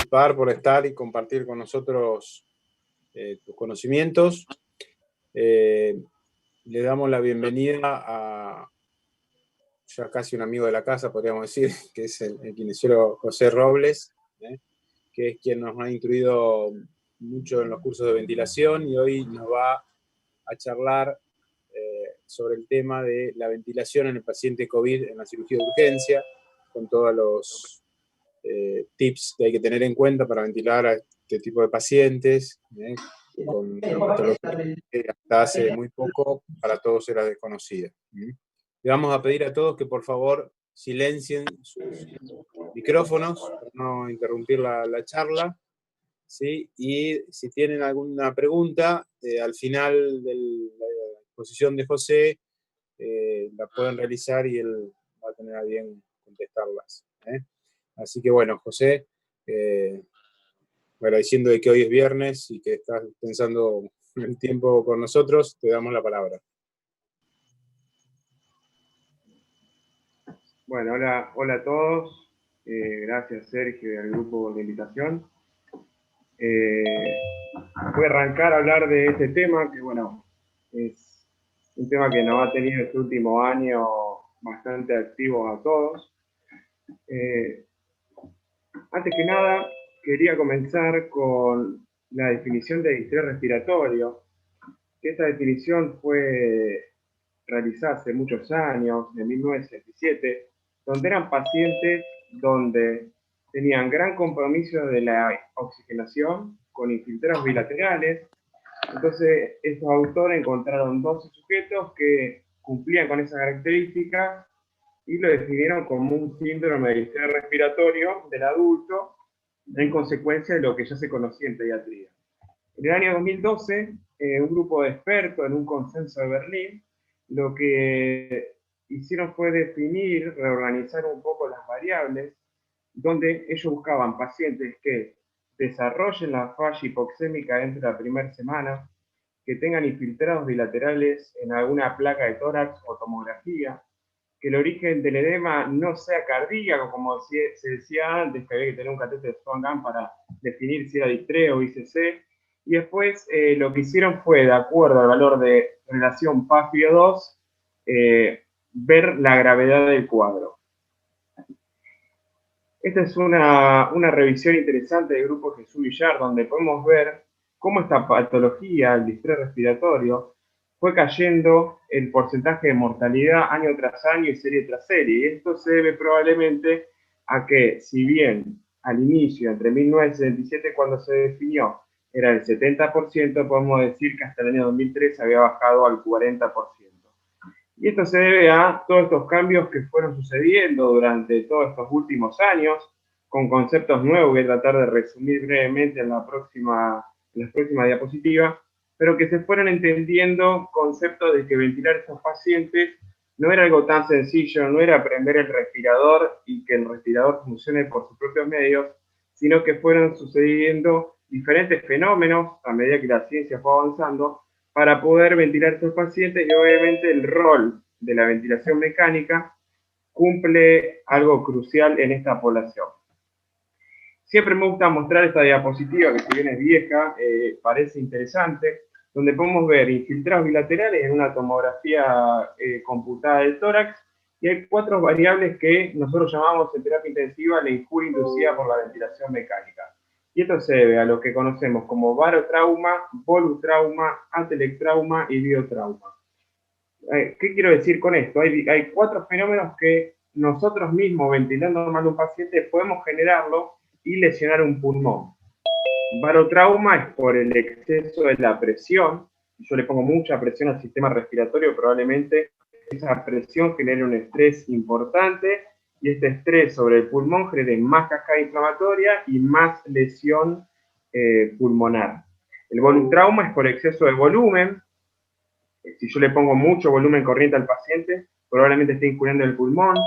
participar, por estar y compartir con nosotros tus conocimientos. Le damos la bienvenida a ya casi un amigo de la casa, podríamos decir, que es el kinesiólogo José Robles, que es quien nos ha instruido mucho en los cursos de ventilación y hoy nos va a charlar sobre el tema de la ventilación en el paciente COVID en la cirugía de urgencia, con todos los tips que hay que tener en cuenta para ventilar a este tipo de pacientes, con patología que hasta hace muy poco para todos era desconocida. Le vamos a pedir a todos que por favor silencien sus micrófonos para no interrumpir la charla, ¿sí? Y si tienen alguna pregunta, al final de la exposición de José, la pueden realizar y él va a tener a bien contestarlas. Así que bueno, José, agradeciendo de que hoy es viernes y que estás pensando el tiempo con nosotros, te damos la palabra. Bueno, hola a todos. Gracias, Sergio, y al grupo por la invitación. Voy a arrancar a hablar de este tema, que bueno, es un tema que nos ha tenido este último año bastante activos a todos. Antes que nada, quería comenzar con la definición de distrés respiratorio, que esta definición fue realizada hace muchos años, en 1967, donde eran pacientes donde tenían gran compromiso de la oxigenación con infiltrados bilaterales. Entonces, estos autores encontraron 12 sujetos que cumplían con esa característica y lo definieron como un síndrome de distrés respiratorio del adulto en consecuencia de lo que ya se conocía en pediatría. En el año 2012, un grupo de expertos en un consenso de Berlín lo que hicieron fue definir, reorganizar un poco las variables, donde ellos buscaban pacientes que desarrollen la falla hipoxémica dentro de la primera semana, que tengan infiltrados bilaterales en alguna placa de tórax o tomografía, que el origen del edema no sea cardíaco, como se decía antes, que había que tener un catéter de Swan-Ganz para definir si era distrés o ICC. Y después lo que hicieron fue, de acuerdo al valor de relación PAF-VO2, ver la gravedad del cuadro. Esta es una revisión interesante del grupo Jesús Villar, donde podemos ver cómo esta patología, el distrés respiratorio, fue cayendo el porcentaje de mortalidad año tras año y serie tras serie. Y esto se debe probablemente a que, si bien al inicio, entre 1977, cuando se definió, era el 70%, podemos decir que hasta el año 2003 había bajado al 40%. Y esto se debe a todos estos cambios que fueron sucediendo durante todos estos últimos años, con conceptos nuevos. Voy a tratar de resumir brevemente en las próximas diapositivas, pero que se fueron entendiendo conceptos de que ventilar a estos pacientes no era algo tan sencillo, no era prender el respirador y que el respirador funcione por sus propios medios, sino que fueron sucediendo diferentes fenómenos a medida que la ciencia fue avanzando para poder ventilar a estos pacientes, y obviamente el rol de la ventilación mecánica cumple algo crucial en esta población. Siempre me gusta mostrar esta diapositiva, que si bien es vieja, parece interesante, donde podemos ver infiltrados bilaterales en una tomografía computada del tórax, y hay 4 variables que nosotros llamamos en terapia intensiva la injuria inducida por la ventilación mecánica. Y esto se debe a lo que conocemos como barotrauma, volutrauma, atelectrauma y biotrauma. ¿Qué quiero decir con esto? Hay 4 fenómenos que nosotros mismos, ventilando mal a un paciente, podemos generarlo y lesionar un pulmón. Barotrauma es por el exceso de la presión. Yo le pongo mucha presión al sistema respiratorio, probablemente esa presión genere un estrés importante, y este estrés sobre el pulmón genere más cascada inflamatoria y más lesión pulmonar. El volutrauma es por exceso de volumen. Si yo le pongo mucho volumen corriente al paciente, probablemente esté injuriando el pulmón.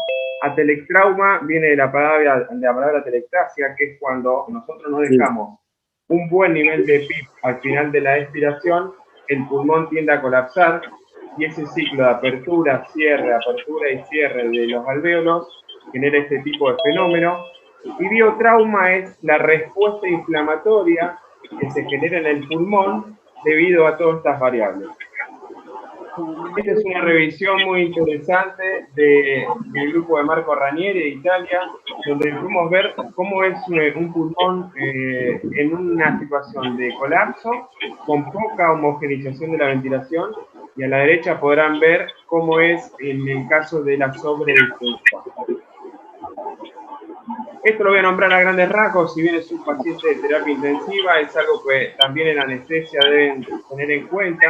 Atelectrauma viene de la palabra telectasia, que es cuando nosotros nos dejamos un buen nivel de PIB al final de la expiración, el pulmón tiende a colapsar, y ese ciclo de apertura y cierre de los alvéolos genera este tipo de fenómeno. Y biotrauma es la respuesta inflamatoria que se genera en el pulmón debido a todas estas variables. Esta es una revisión muy interesante del grupo de Marco Ranieri de Italia, donde podemos ver cómo es un pulmón en una situación de colapso, con poca homogeneización de la ventilación, y a la derecha podrán ver cómo es en el caso de la sobredistensión. Esto lo voy a nombrar a grandes rasgos, si bien es un paciente de terapia intensiva, es algo que también en anestesia deben tener en cuenta,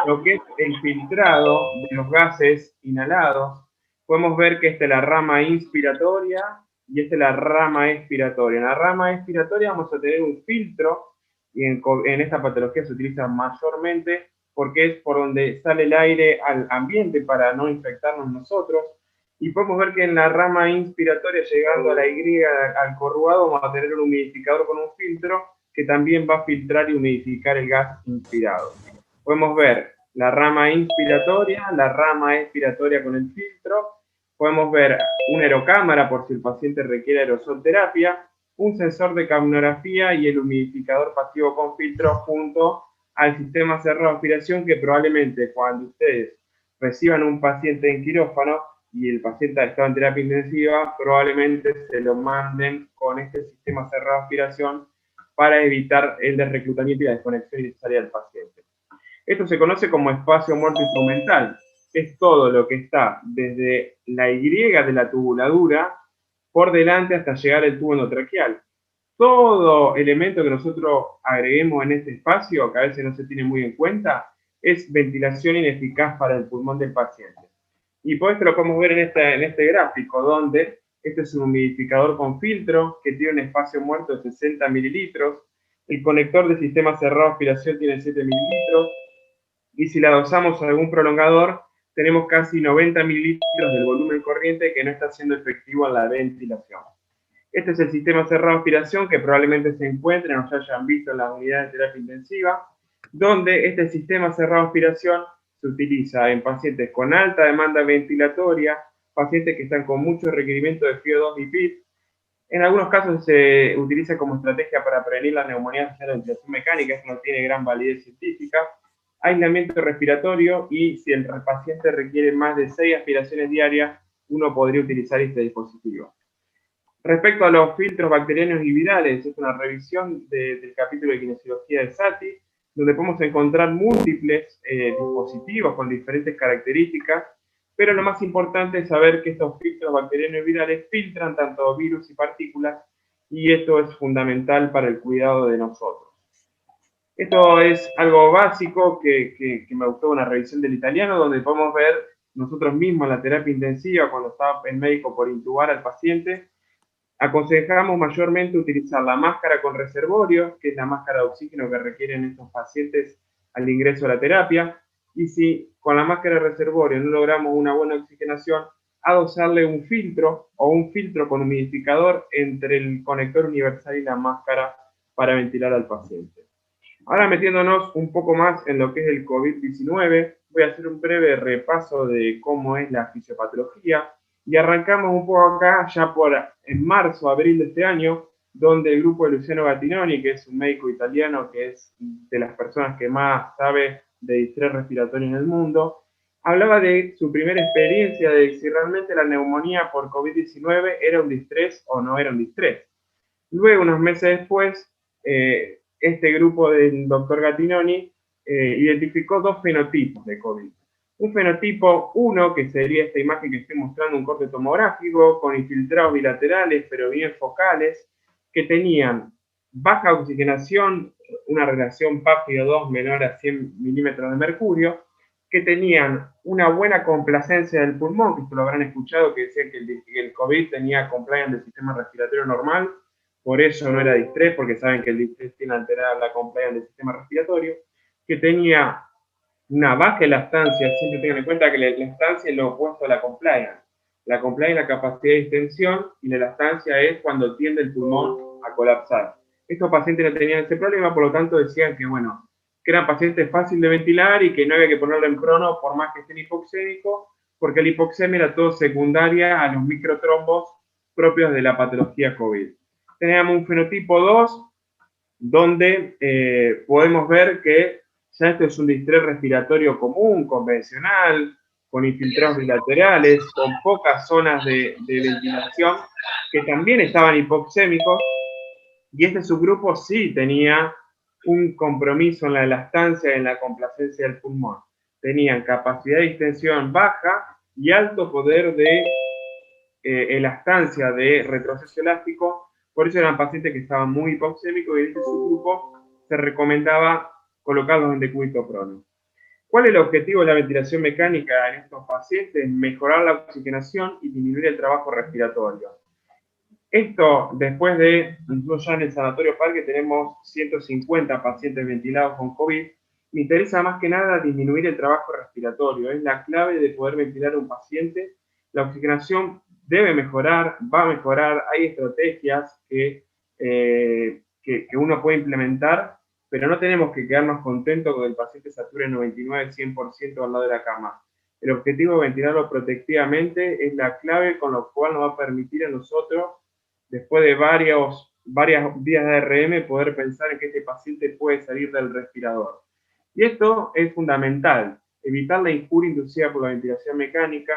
lo que es el filtrado de los gases inhalados. Podemos ver que esta es la rama inspiratoria y esta es la rama expiratoria. En la rama expiratoria vamos a tener un filtro, y en esta patología se utiliza mayormente porque es por donde sale el aire al ambiente para no infectarnos nosotros. Y podemos ver que en la rama inspiratoria, llegando a la Y, al corrugado, vamos a tener un humidificador con un filtro que también va a filtrar y humidificar el gas inspirado. Podemos ver la rama inspiratoria, la rama expiratoria con el filtro. Podemos ver una aerocámara por si el paciente requiere aerosol terapia, un sensor de capnografía y el humidificador pasivo con filtro junto al sistema cerrado de aspiración, que probablemente cuando ustedes reciban un paciente en quirófano y el paciente está en terapia intensiva, probablemente se lo manden con este sistema cerrado de aspiración para evitar el desreclutamiento y la desconexión innecesaria del paciente. Esto se conoce como espacio muerto instrumental. Es todo lo que está desde la Y de la tubuladura por delante hasta llegar al tubo endotraqueal. Todo elemento que nosotros agreguemos en este espacio, que a veces no se tiene muy en cuenta, es ventilación ineficaz para el pulmón del paciente. Y por esto lo podemos ver en este gráfico, donde este es un humidificador con filtro que tiene un espacio muerto de 60 mililitros. El conector de sistema cerrado de aspiración tiene 7 mililitros. Y si la dosamos a algún prolongador, tenemos casi 90 mililitros del volumen corriente que no está siendo efectivo en la ventilación. Este es el sistema cerrado de aspiración que probablemente se encuentren o ya hayan visto en las unidades de terapia intensiva, donde este sistema cerrado de aspiración se utiliza en pacientes con alta demanda ventilatoria, pacientes que están con mucho requerimiento de FiO2 y PIP. En algunos casos se utiliza como estrategia para prevenir la neumonía asociada a la ventilación mecánica, eso no tiene gran validez científica. Aislamiento respiratorio, y si el paciente requiere más de 6 aspiraciones diarias, uno podría utilizar este dispositivo. Respecto a los filtros bacterianos y virales, es una revisión del capítulo de kinesiología de Sati, donde podemos encontrar múltiples dispositivos con diferentes características, pero lo más importante es saber que estos filtros bacterianos y virales filtran tanto virus y partículas, y esto es fundamental para el cuidado de nosotros. Esto es algo básico que me gustó, una revisión del italiano, donde podemos ver nosotros mismos la terapia intensiva cuando está el médico por intubar al paciente. Aconsejamos mayormente utilizar la máscara con reservorio, que es la máscara de oxígeno que requieren estos pacientes al ingreso a la terapia. Y si con la máscara de reservorio no logramos una buena oxigenación, adosarle un filtro o un filtro con humidificador entre el conector universal y la máscara para ventilar al paciente. Ahora, metiéndonos un poco más en lo que es el COVID-19, voy a hacer un breve repaso de cómo es la fisiopatología. Y arrancamos un poco acá, ya en marzo, abril de este año, donde el grupo de Luciano Gattinoni, que es un médico italiano que es de las personas que más sabe de distrés respiratorio en el mundo, hablaba de su primera experiencia de si realmente la neumonía por COVID-19 era un distrés o no era un distrés. Luego, unos meses después, este grupo del doctor Gattinoni identificó dos fenotipos de COVID. Un fenotipo 1, que sería esta imagen que estoy mostrando, un corte tomográfico, con infiltrados bilaterales, pero bien focales, que tenían baja oxigenación, una relación PaF-VO2 menor a 100 milímetros de mercurio, que tenían una buena complacencia del pulmón, que esto lo habrán escuchado, que decían que el COVID tenía compliance del sistema respiratorio normal, por eso no era distrés, porque saben que el distrés tiene alterada la compliance del sistema respiratorio, que tenía una baja elastancia. Siempre tengan en cuenta que la elastancia es lo opuesto a la compliance. La compliance es la capacidad de distensión y la elastancia es cuando tiende el pulmón a colapsar. Estos pacientes no tenían ese problema, por lo tanto decían que, bueno, que eran pacientes fáciles de ventilar y que no había que ponerlo en crono por más que estén hipoxémicos, porque la hipoxemia era todo secundaria a los microtrombos propios de la patología COVID. Teníamos un fenotipo 2, donde podemos ver que ya esto es un distrés respiratorio común, convencional, con infiltrados bilaterales, con pocas zonas de ventilación, que también estaban hipoxémicos, y este subgrupo sí tenía un compromiso en la elastancia y en la complacencia del pulmón. Tenían capacidad de distensión baja y alto poder de elastancia de retroceso elástico. Por eso eran pacientes que estaban muy hipoxémicos y en este subgrupo se recomendaba colocarlos en decúbito prono. ¿Cuál es el objetivo de la ventilación mecánica en estos pacientes? Mejorar la oxigenación y disminuir el trabajo respiratorio. Esto después de, incluso ya en el Sanatorio Parque tenemos 150 pacientes ventilados con COVID. Me interesa más que nada disminuir el trabajo respiratorio. Es la clave de poder ventilar a un paciente. La oxigenación debe mejorar, va a mejorar. Hay estrategias que uno puede implementar, pero no tenemos que quedarnos contentos con el paciente sature 99-100% al lado de la cama. El objetivo de ventilarlo protectivamente es la clave con lo cual nos va a permitir a nosotros, después de varias días de RM, poder pensar en que este paciente puede salir del respirador. Y esto es fundamental, evitar la injuria inducida por la ventilación mecánica,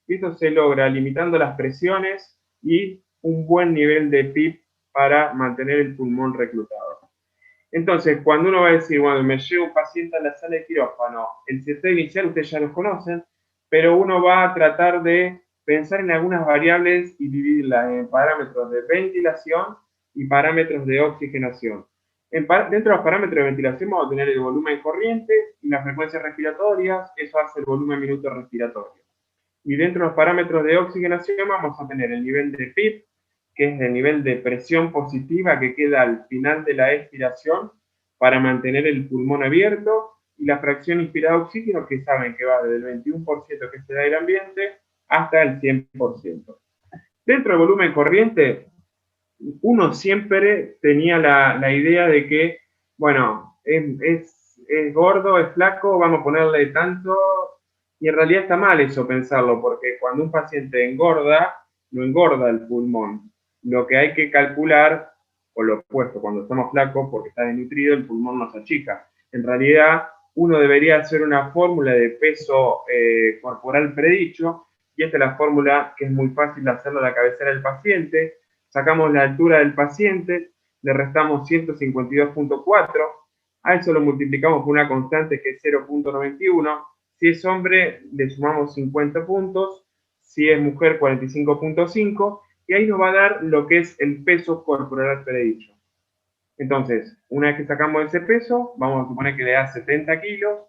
y esto se logra limitando las presiones y un buen nivel de PIP para mantener el pulmón reclutado. Entonces, cuando uno va a decir, bueno, me llevo un paciente a la sala de quirófano, el CT inicial ustedes ya lo conocen, pero uno va a tratar de pensar en algunas variables y dividirlas en parámetros de ventilación y parámetros de oxigenación. Dentro de los parámetros de ventilación vamos a tener el volumen corriente y las frecuencias respiratorias, eso hace el volumen minuto respiratorio. Y dentro de los parámetros de oxigenación vamos a tener el nivel de PIP, que es el nivel de presión positiva que queda al final de la expiración para mantener el pulmón abierto, y la fracción inspirada de oxígeno, que saben que va desde el 21% que se da el ambiente hasta el 100%. Dentro del volumen corriente, uno siempre tenía la idea de que, bueno, es gordo, es flaco, vamos a ponerle tanto, y en realidad está mal eso pensarlo, porque cuando un paciente engorda, no engorda el pulmón. Lo que hay que calcular, o lo opuesto, cuando estamos flacos porque está desnutrido, el pulmón nos achica. En realidad, uno debería hacer una fórmula de peso corporal predicho, y esta es la fórmula que es muy fácil de hacerlo a la cabecera del paciente. Sacamos la altura del paciente, le restamos 152.4, a eso lo multiplicamos por una constante que es 0.91, si es hombre le sumamos 50 puntos, si es mujer 45.5, y ahí nos va a dar lo que es el peso corporal predicho. Entonces, una vez que sacamos ese peso, vamos a suponer que le da 70 kilos,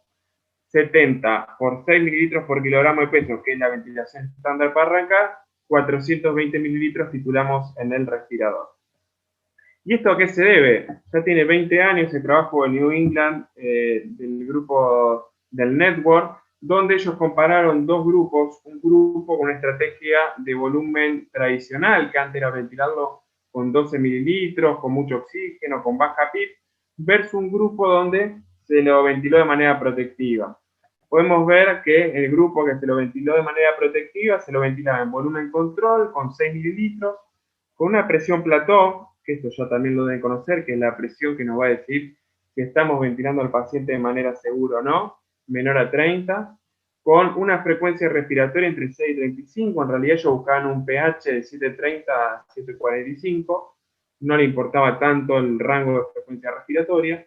70 por 6 mililitros por kilogramo de peso, que es la ventilación estándar para arrancar, 420 mililitros titulamos en el respirador. ¿Y esto a qué se debe? Ya tiene 20 años el trabajo de New England, del grupo del Network, donde ellos compararon dos grupos, un grupo con una estrategia de volumen tradicional, que antes era ventilarlo con 12 mililitros, con mucho oxígeno, con baja PIP, versus un grupo donde se lo ventiló de manera protectiva. Podemos ver que el grupo que se lo ventiló de manera protectiva se lo ventilaba en volumen control con 6 mililitros, con una presión plató, que esto ya también lo deben conocer, que es la presión que nos va a decir si estamos ventilando al paciente de manera segura o no, menor a 30, con una frecuencia respiratoria entre 6 y 35, en realidad ellos buscaban un pH de 730 a 745, no le importaba tanto el rango de frecuencia respiratoria,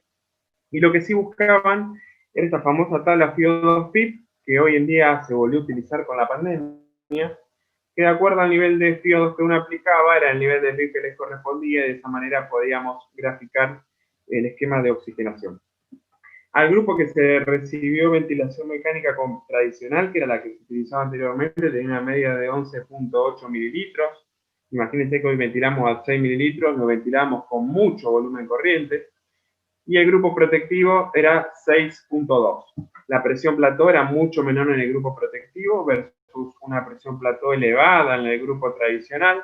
y lo que sí buscaban era esta famosa tabla FIO2-PIP, que hoy en día se volvió a utilizar con la pandemia, que de acuerdo al nivel de FIO2 que uno aplicaba, era el nivel de PIP que les correspondía, y de esa manera podíamos graficar el esquema de oxigenación. Al grupo que se recibió ventilación mecánica tradicional, que era la que se utilizaba anteriormente, tenía una media de 11.8 mililitros. Imagínense que hoy ventilamos a 6 mililitros, lo ventilamos con mucho volumen corriente. Y el grupo protectivo era 6.2. La presión plató era mucho menor en el grupo protectivo versus una presión plató elevada en el grupo tradicional.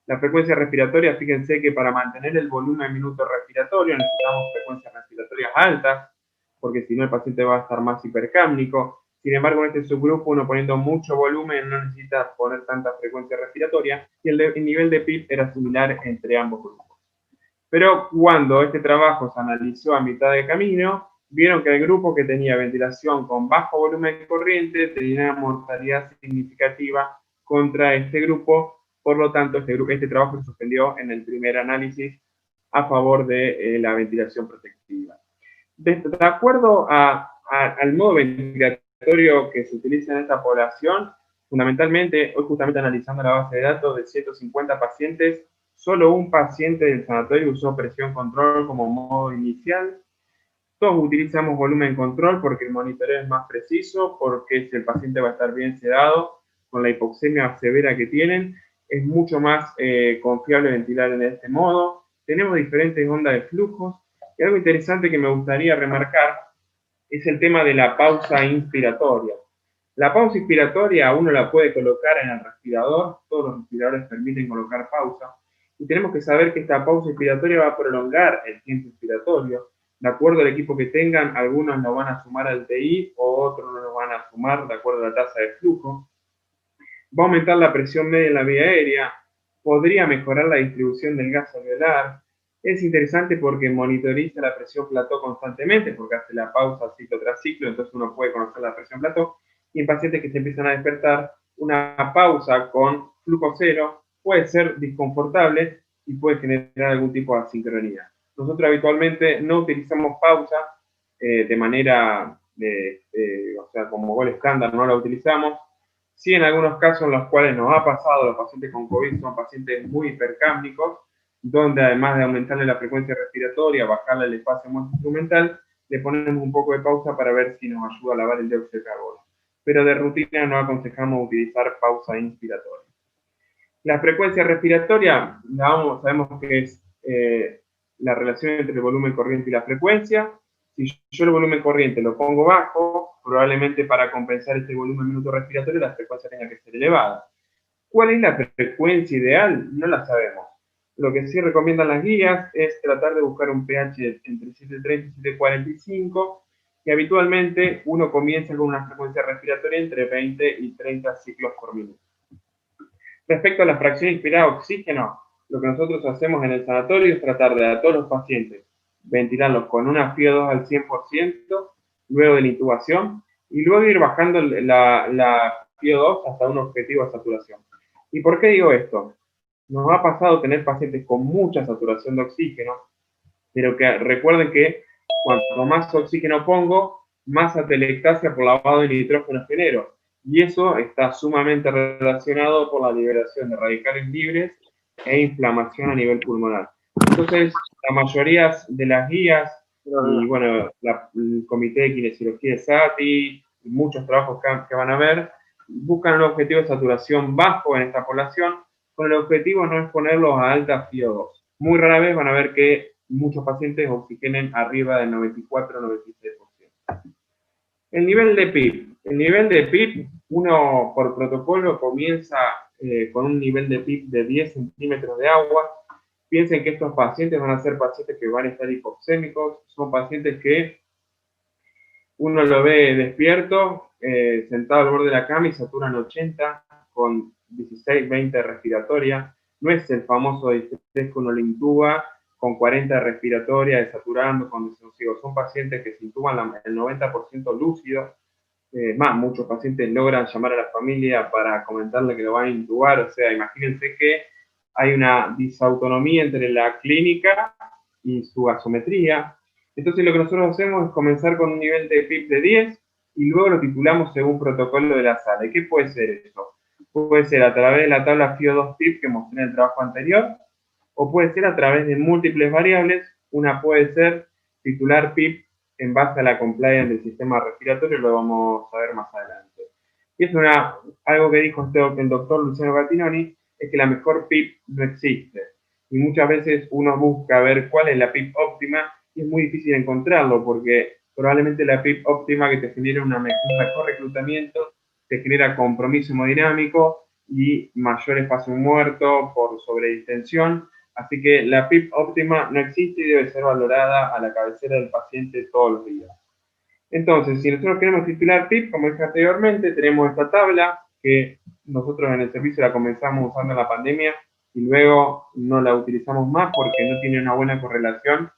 La frecuencia respiratoria, fíjense que para mantener el volumen minuto respiratorio necesitamos frecuencias respiratorias altas, porque si no el paciente va a estar más hipercámnico. Sin embargo, en este subgrupo, uno poniendo mucho volumen no necesita poner tanta frecuencia respiratoria y el nivel de PIB era similar entre ambos grupos. Pero cuando este trabajo se analizó a mitad de camino, vieron que el grupo que tenía ventilación con bajo volumen corriente tenía una mortalidad significativa contra este grupo, por lo tanto este trabajo se suspendió en el primer análisis a favor de la ventilación protectiva. De acuerdo al modo ventilatorio que se utiliza en esta población, fundamentalmente, hoy justamente analizando la base de datos de 150 pacientes, solo un paciente del sanatorio usó presión control como modo inicial. Todos utilizamos volumen control porque el monitoreo es más preciso, porque si el paciente va a estar bien sedado, con la hipoxemia severa que tienen, es mucho más confiable ventilar en este modo. Tenemos diferentes ondas de flujos. Y algo interesante que me gustaría remarcar es el tema de la pausa inspiratoria. La pausa inspiratoria uno la puede colocar en el respirador, todos los respiradores permiten colocar pausa, y tenemos que saber que esta pausa inspiratoria va a prolongar el tiempo inspiratorio. De acuerdo al equipo que tengan, algunos lo van a sumar al TI o otros no lo van a sumar de acuerdo a la tasa de flujo. Va a aumentar la presión media en la vía aérea, podría mejorar la distribución del gas alveolar. Es interesante porque monitoriza la presión plató constantemente, porque hace la pausa ciclo tras ciclo, entonces uno puede conocer la presión plató. Y en pacientes que se empiezan a despertar, una pausa con flujo cero puede ser desconfortable y puede generar algún tipo de asincronía. Nosotros habitualmente no utilizamos pausa de manera, o sea, como gol estándar no la utilizamos. Sí, en algunos casos en los cuales nos ha pasado, los pacientes con COVID son pacientes muy hipercámnicos, donde además de aumentarle la frecuencia respiratoria, bajarle el espacio instrumental, le ponemos un poco de pausa para ver si nos ayuda a lavar el dióxido de carbono. Pero de rutina no aconsejamos utilizar pausa inspiratoria. La frecuencia respiratoria, sabemos que es la relación entre el volumen corriente y la frecuencia. Si yo el volumen corriente lo pongo bajo, probablemente para compensar este volumen minuto respiratorio la frecuencia tenga que ser elevada. ¿Cuál es la frecuencia ideal? No la sabemos. Lo que sí recomiendan las guías es tratar de buscar un pH entre 7.30 y 7.45, y habitualmente uno comienza con una frecuencia respiratoria entre 20 y 30 ciclos por minuto. Respecto a la fracción inspirada de oxígeno, lo que nosotros hacemos en el sanatorio es tratar de a todos los pacientes ventilarlos con una FiO2 al 100% luego de la intubación y luego ir bajando la FiO2 hasta un objetivo de saturación. ¿Y por qué digo esto? Nos ha pasado tener pacientes con mucha saturación de oxígeno, pero que recuerden que cuanto más oxígeno pongo, más atelectasia por lavado de nitrógeno genero. Y eso está sumamente relacionado por la liberación de radicales libres e inflamación a nivel pulmonar. Entonces, la mayoría de las guías, y bueno, el Comité de Kinesiología de SATI, y muchos trabajos que van a ver, buscan un objetivo de saturación bajo en esta población, con el objetivo no es ponerlos a alta FiO2. Muy rara vez van a ver que muchos pacientes oxigenen arriba del 94-96%. El nivel de PIB. El nivel de PIB, uno por protocolo comienza con un nivel de PIB de 10 centímetros de agua. Piensen que estos pacientes van a ser pacientes que van a estar hipoxémicos, son pacientes que uno lo ve despierto, sentado al borde de la cama y saturan 80 con 16-20 respiratoria. No es el famoso distrés que uno le intuba con 40 respiratoria, desaturando, con desociego. Son pacientes que se intuban el 90% lúcido. Más, muchos pacientes logran llamar a la familia para comentarle que lo van a intubar. O sea, imagínense que hay una disautonomía entre la clínica y su gasometría. Entonces lo que nosotros hacemos es comenzar con un nivel de PIB de 10 y luego lo titulamos según protocolo de la sala. ¿Y qué puede ser eso? Puede ser a través de la tabla FiO2 PIB que mostré en el trabajo anterior, o puede ser a través de múltiples variables. Una puede ser titular PIB en base a la compliance del sistema respiratorio, lo vamos a ver más adelante. Y es algo que dijo el doctor Luciano Gattinoni, es que la mejor PIB no existe. Y muchas veces uno busca ver cuál es la PIB óptima y es muy difícil encontrarlo porque probablemente la PIB óptima que te genera un mejor reclutamiento te genera compromiso hemodinámico y mayor espacio muerto por sobredistensión. Así que la PIB óptima no existe y debe ser valorada a la cabecera del paciente todos los días. Entonces, si nosotros queremos titular PIP, como dije anteriormente, tenemos esta tabla que nosotros en el servicio la comenzamos usando en la pandemia y luego no la utilizamos más porque no tiene una buena correlación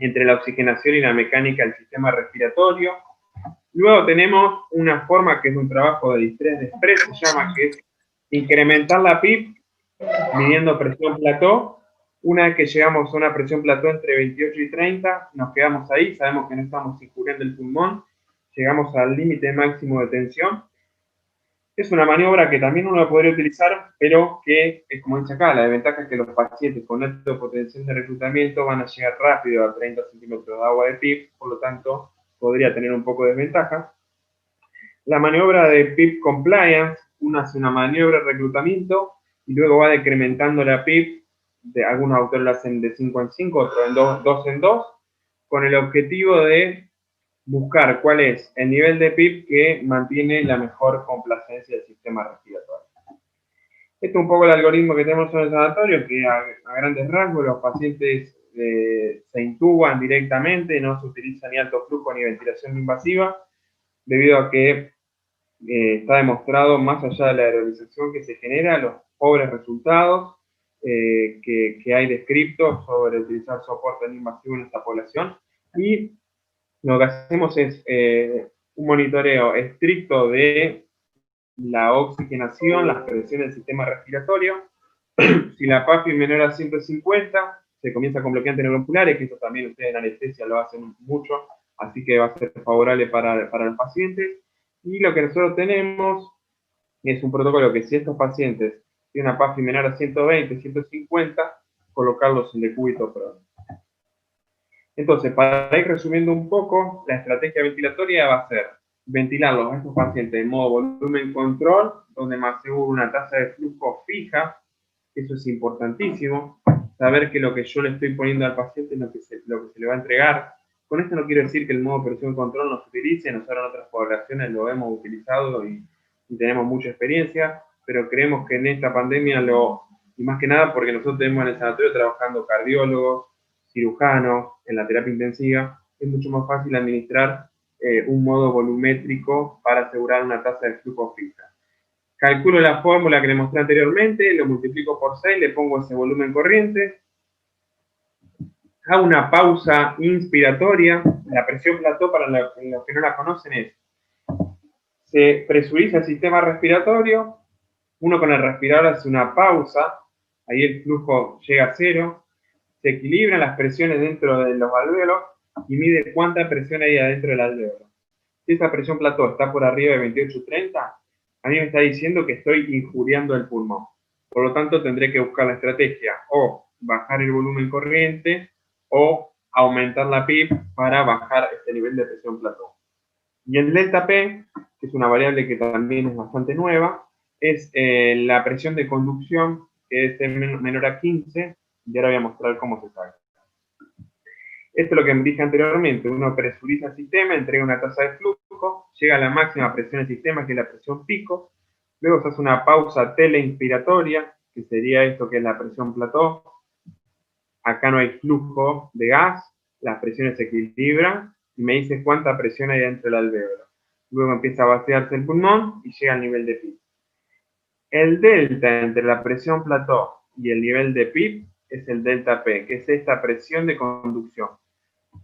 entre la oxigenación y la mecánica del sistema respiratorio. Luego tenemos una forma que es un trabajo de distrés de Express, se llama, que es incrementar la PIP midiendo presión plató. Una vez que llegamos a una presión plató entre 28 y 30, nos quedamos ahí, sabemos que no estamos injuriando el pulmón, llegamos al límite máximo de tensión. Es una maniobra que también uno podría utilizar, pero que, es como dice acá, la desventaja es que los pacientes con alto potencial de reclutamiento van a llegar rápido a 30 centímetros de agua de PIP, por lo tanto, podría tener un poco de desventaja. La maniobra de PIP Compliance, uno hace una maniobra de reclutamiento y luego va decrementando la PIP, algunos autores lo hacen de 5 en 5, otros en 2 en 2, con el objetivo de buscar cuál es el nivel de PIP que mantiene la mejor complacencia del sistema respiratorio. Este es un poco el algoritmo que tenemos en el sanatorio, que a grandes rasgos los pacientes se intuban directamente, no se utiliza ni alto flujo ni ventilación invasiva, debido a que está demostrado, más allá de la aerolización que se genera, los pobres resultados que hay descritos sobre utilizar soporte no invasivo en esta población. Y lo que hacemos es un monitoreo estricto de la oxigenación, las presiones del sistema respiratorio. Si la PAFI es menor a 150, se comienza con bloqueantes neuromusculares, que eso también ustedes en anestesia lo hacen mucho, así que va a ser favorable para los pacientes. Y lo que nosotros tenemos es un protocolo que si estos pacientes tienen una PAFI menor a 120, 150, colocarlos en decúbito pronto. Entonces, para ir resumiendo un poco, la estrategia ventilatoria va a ser ventilarlos a estos pacientes en modo volumen control, donde me aseguro una tasa de flujo fija. Eso es importantísimo, saber que lo que yo le estoy poniendo al paciente es lo que se le va a entregar. Con esto no quiero decir que el modo presión control no se utilice, nosotros en otras poblaciones lo hemos utilizado y tenemos mucha experiencia, pero creemos que en esta pandemia y más que nada porque nosotros tenemos en el sanatorio trabajando cardiólogos, cirujanos, en la terapia intensiva, es mucho más fácil administrar un modo volumétrico para asegurar una tasa de flujo fija. Calculo la fórmula que le mostré anteriormente, lo multiplico por 6, le pongo ese volumen corriente, hago una pausa inspiratoria. La presión plató, para los que no la conocen, se presuriza el sistema respiratorio, uno con el respirador hace una pausa, ahí el flujo llega a cero, se equilibran las presiones dentro de los alvéolos y mide cuánta presión hay adentro del alvéolo. Si esa presión plató está por arriba de 28-30, a mí me está diciendo que estoy injuriando el pulmón. Por lo tanto, tendré que buscar la estrategia o bajar el volumen corriente o aumentar la PIP para bajar este nivel de presión plató. Y el delta P, que es una variable que también es bastante nueva, es la presión de conducción, que es menor a 15, y ahora voy a mostrar cómo se saca. Esto es lo que dije anteriormente, uno presuriza el sistema, entrega una tasa de flujo, llega a la máxima presión del sistema, que es la presión pico, luego se hace una pausa teleinspiratoria, que sería esto que es la presión plató. Acá no hay flujo de gas, las presiones se equilibran, y me dice cuánta presión hay dentro del alvéolo. Luego empieza a vaciarse el pulmón y llega al nivel de PIP. El delta entre la presión plató y el nivel de PIP es el delta P, que es esta presión de conducción.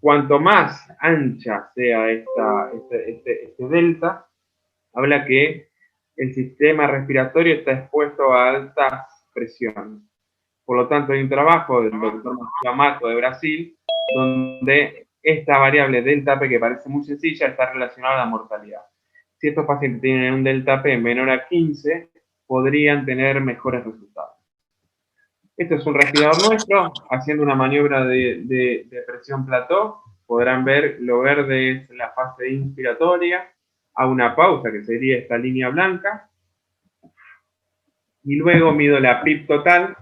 Cuanto más ancha sea este delta, habla que el sistema respiratorio está expuesto a altas presiones. Por lo tanto, hay un trabajo del doctor Mato de Brasil, donde esta variable delta P, que parece muy sencilla, está relacionada a la mortalidad. Si estos pacientes tienen un delta P menor a 15, podrían tener mejores resultados. Este es un respirador nuestro, haciendo una maniobra de presión plató. Podrán ver, lo verde es la fase inspiratoria, a una pausa, que sería esta línea blanca, y luego mido la PIP total,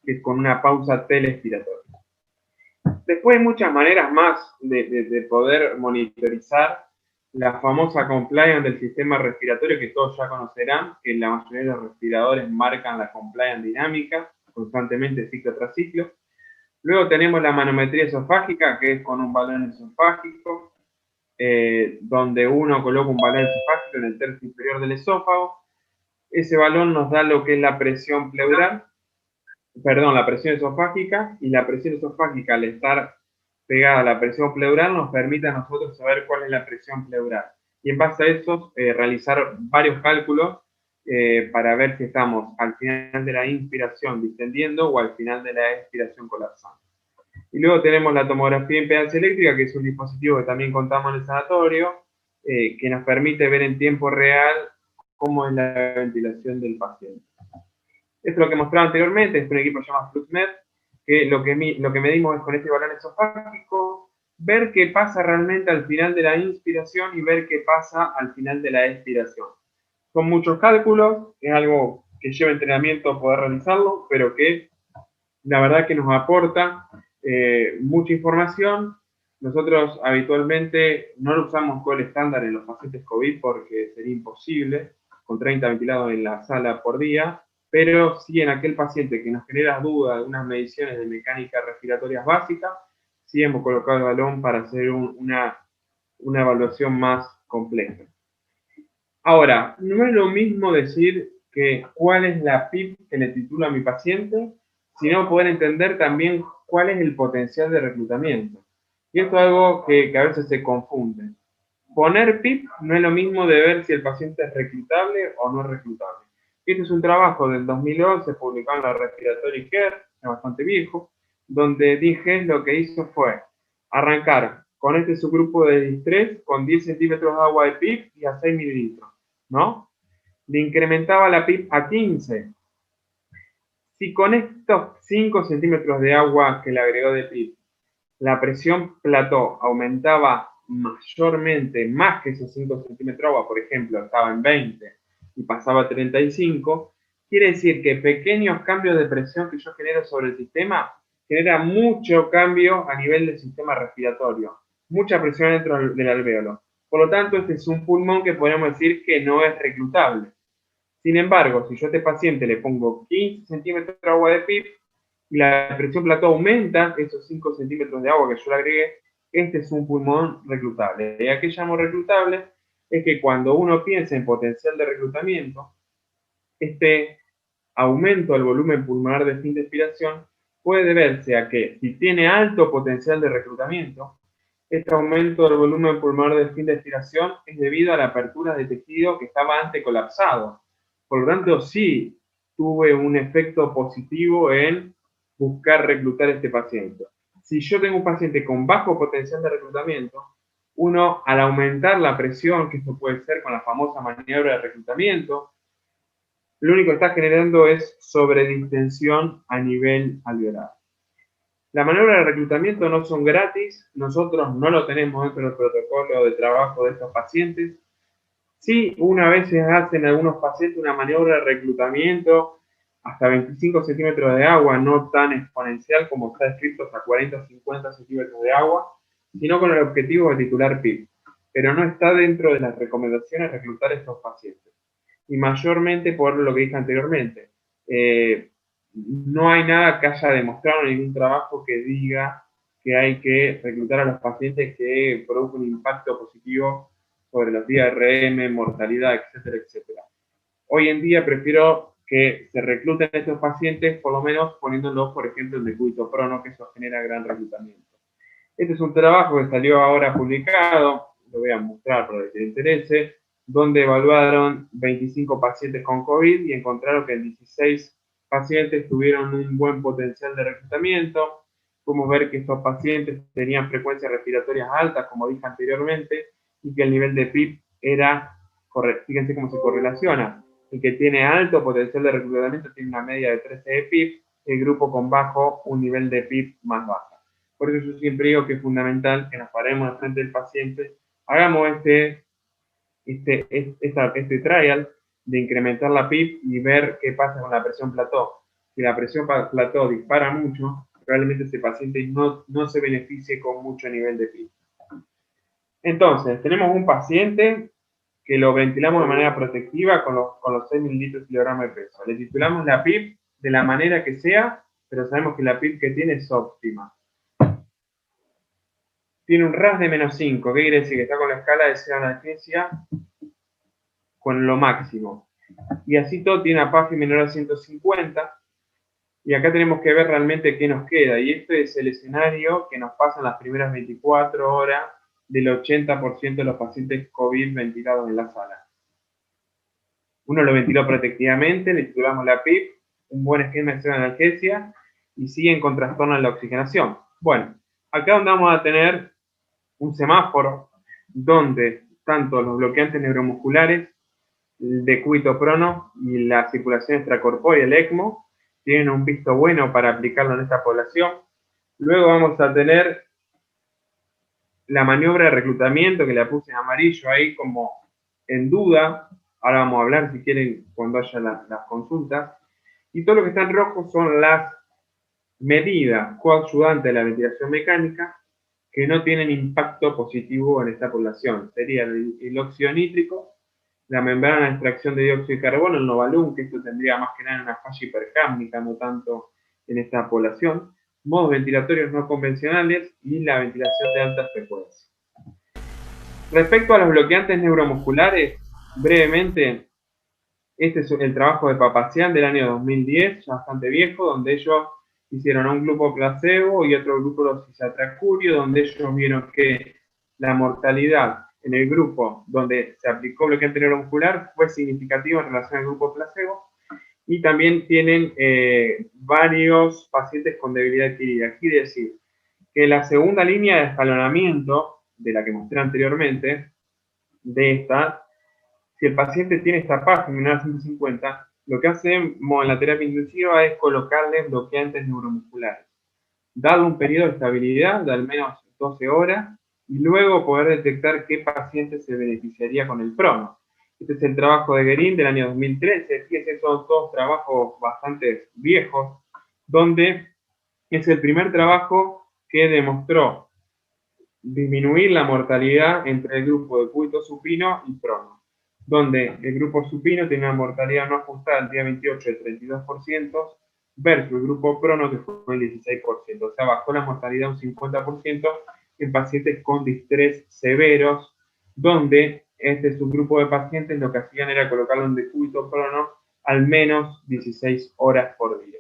que es con una pausa telespiratoria. Después hay muchas maneras más de poder monitorizar la famosa compliance del sistema respiratorio, que todos ya conocerán, que la mayoría de los respiradores marcan la compliance dinámica constantemente, ciclo tras ciclo. Luego tenemos la manometría esofágica, que es con un balón esofágico. donde uno coloca un balón esofágico en el tercio inferior del esófago. Ese balón nos da lo que es la presión pleural, perdón, la presión esofágica, y la presión esofágica, al estar pegada a la presión pleural, nos permite a nosotros saber cuál es la presión pleural. Y en base a eso, realizar varios cálculos para ver si estamos al final de la inspiración distendiendo o al final de la expiración colapsando. Y luego tenemos la tomografía de impedancia eléctrica, que es un dispositivo que también contamos en el sanatorio, que nos permite ver en tiempo real cómo es la ventilación del paciente. Esto es lo que mostraba anteriormente, es un equipo llamado FluxMed, que lo que medimos es con este balón esofágico, ver qué pasa realmente al final de la inspiración y ver qué pasa al final de la expiración. Son muchos cálculos, es algo que lleva entrenamiento poder realizarlo, pero que la verdad que nos aporta mucha información. Nosotros habitualmente no lo usamos con el estándar en los pacientes COVID porque sería imposible, con 30 ventilados en la sala por día, pero sí en aquel paciente que nos genera duda de unas mediciones de mecánica respiratorias básicas, sí hemos colocado el balón para hacer una evaluación más compleja. Ahora, no es lo mismo decir que cuál es la PIP que le titulo a mi paciente, sino poder entender también cuál es el potencial de reclutamiento. Y esto es algo que a veces se confunde. Poner PIP no es lo mismo de ver si el paciente es reclutable o no es reclutable. Este es un trabajo del 2011 publicado en la Respiratory Care, es bastante viejo, donde dije lo que hizo fue arrancar con este subgrupo de distrés con 10 centímetros de agua de PIP y a 6 mililitros, ¿no? Le incrementaba la PIP a 15. Si con estos 5 centímetros de agua que le agregó de PIP, la presión plató aumentaba mayormente, más que esos 5 centímetros de agua, por ejemplo, estaba en 20 y pasaba a 35, quiere decir que pequeños cambios de presión que yo genero sobre el sistema genera mucho cambio a nivel del sistema respiratorio, mucha presión dentro del alvéolo. Por lo tanto, este es un pulmón que podemos decir que no es reclutable. Sin embargo, si yo a este paciente le pongo 15 centímetros de agua de PIP y la presión plató aumenta esos 5 centímetros de agua que yo le agregué, este es un pulmón reclutable. ¿Y a qué llamo reclutable? Es que cuando uno piensa en potencial de reclutamiento, este aumento del volumen pulmonar de fin de expiración puede deberse a que si tiene alto potencial de reclutamiento, este aumento del volumen pulmonar de fin de expiración es debido a la apertura de tejido que estaba antes colapsado. Por lo tanto, sí tuve un efecto positivo en buscar reclutar a este paciente. Si yo tengo un paciente con bajo potencial de reclutamiento, uno al aumentar la presión, que esto puede ser con la famosa maniobra de reclutamiento, lo único que está generando es sobredistensión a nivel alveolar. Las maniobras de reclutamiento no son gratis, nosotros no lo tenemos dentro del protocolo de trabajo de estos pacientes. Sí, una vez se hacen algunos pacientes una maniobra de reclutamiento hasta 25 centímetros de agua, no tan exponencial como está descrito hasta 40 o 50 centímetros de agua, sino con el objetivo de titular PIP. Pero no está dentro de las recomendaciones reclutar a estos pacientes. Y mayormente por lo que dije anteriormente. No hay nada que haya demostrado en ningún trabajo que diga que hay que reclutar a los pacientes que produzcan un impacto positivo sobre los días RM, mortalidad, etcétera, etcétera. Hoy en día prefiero que se recluten a estos pacientes, por lo menos poniéndolos, por ejemplo, en decúbito prono, que eso genera gran reclutamiento. Este es un trabajo que salió ahora publicado, lo voy a mostrar para el que le interese, donde evaluaron 25 pacientes con COVID y encontraron que 16 pacientes tuvieron un buen potencial de reclutamiento. Podemos ver que estos pacientes tenían frecuencias respiratorias altas, como dije anteriormente, y que el nivel de PIP era, fíjense cómo se correlaciona. El que tiene alto potencial de reclutamiento tiene una media de 13 de PIP, el grupo con bajo un nivel de PIP más bajo. Por eso yo siempre digo que es fundamental que nos paremos al frente del paciente, hagamos este trial de incrementar la PIP y ver qué pasa con la presión plató. Si la presión plató dispara mucho, probablemente ese paciente no se beneficie con mucho nivel de PIP. Entonces, tenemos un paciente que lo ventilamos de manera protectiva con los 6 mililitros kilogramo de peso. Le titulamos la PIP de la manera que sea, pero sabemos que la PIP que tiene es óptima. tiene un RAS de -5. ¿Qué quiere decir? Que está con la escala de analgesia con lo máximo. Y así todo tiene una PAFI menor a 150. Y acá tenemos que ver realmente qué nos queda. Y este es el escenario que nos pasa en las primeras 24 horas del 80% de los pacientes COVID ventilados en la sala. Uno lo ventiló protectivamente, le titulamos la PIP, un buen esquema de analgesia y siguen con trastorno en la oxigenación. Bueno, acá donde vamos a tener un semáforo donde tanto los bloqueantes neuromusculares, el decúbito prono y la circulación extracorpórea, el ECMO, tienen un visto bueno para aplicarlo en esta población. Luego vamos a tener la maniobra de reclutamiento, que la puse en amarillo ahí como en duda. Ahora vamos a hablar, si quieren, cuando haya las consultas. Y todo lo que está en rojo son las medidas coayudantes de la ventilación mecánica que no tienen impacto positivo en esta población. Sería el óxido nítrico, la membrana de extracción de dióxido de carbono, el Novalum, que esto tendría más que nada una falla hipercámnica, no tanto en esta población, modos ventilatorios no convencionales y la ventilación de alta frecuencia. Respecto a los bloqueantes neuromusculares, brevemente, este es el trabajo de Papazian del año 2010, ya bastante viejo, donde ellos hicieron un grupo placebo y otro grupo cisatracurio, donde ellos vieron que la mortalidad en el grupo donde se aplicó bloqueante neuromuscular fue significativa en relación al grupo placebo, y también tienen varios pacientes con debilidad adquirida. Quiere decir que la segunda línea de escalonamiento, de la que mostré anteriormente, de esta, si el paciente tiene esta PAFI menor a 150, lo que hacemos en la terapia intensiva es colocarle bloqueantes neuromusculares, dado un periodo de estabilidad de al menos 12 horas, y luego poder detectar qué paciente se beneficiaría con el prono. Este es el trabajo de Guerin del año 2013, fíjense, son todos trabajos bastante viejos, donde es el primer trabajo que demostró disminuir la mortalidad entre el grupo de decúbito supino y prono, donde el grupo supino tiene una mortalidad no ajustada al día 28 del 32%, versus el grupo prono que fue el 16%, o sea, bajó la mortalidad un 50% en pacientes con distrés severos, donde este subgrupo de pacientes lo que hacían era colocarlo en decúbito prono al menos 16 horas por día.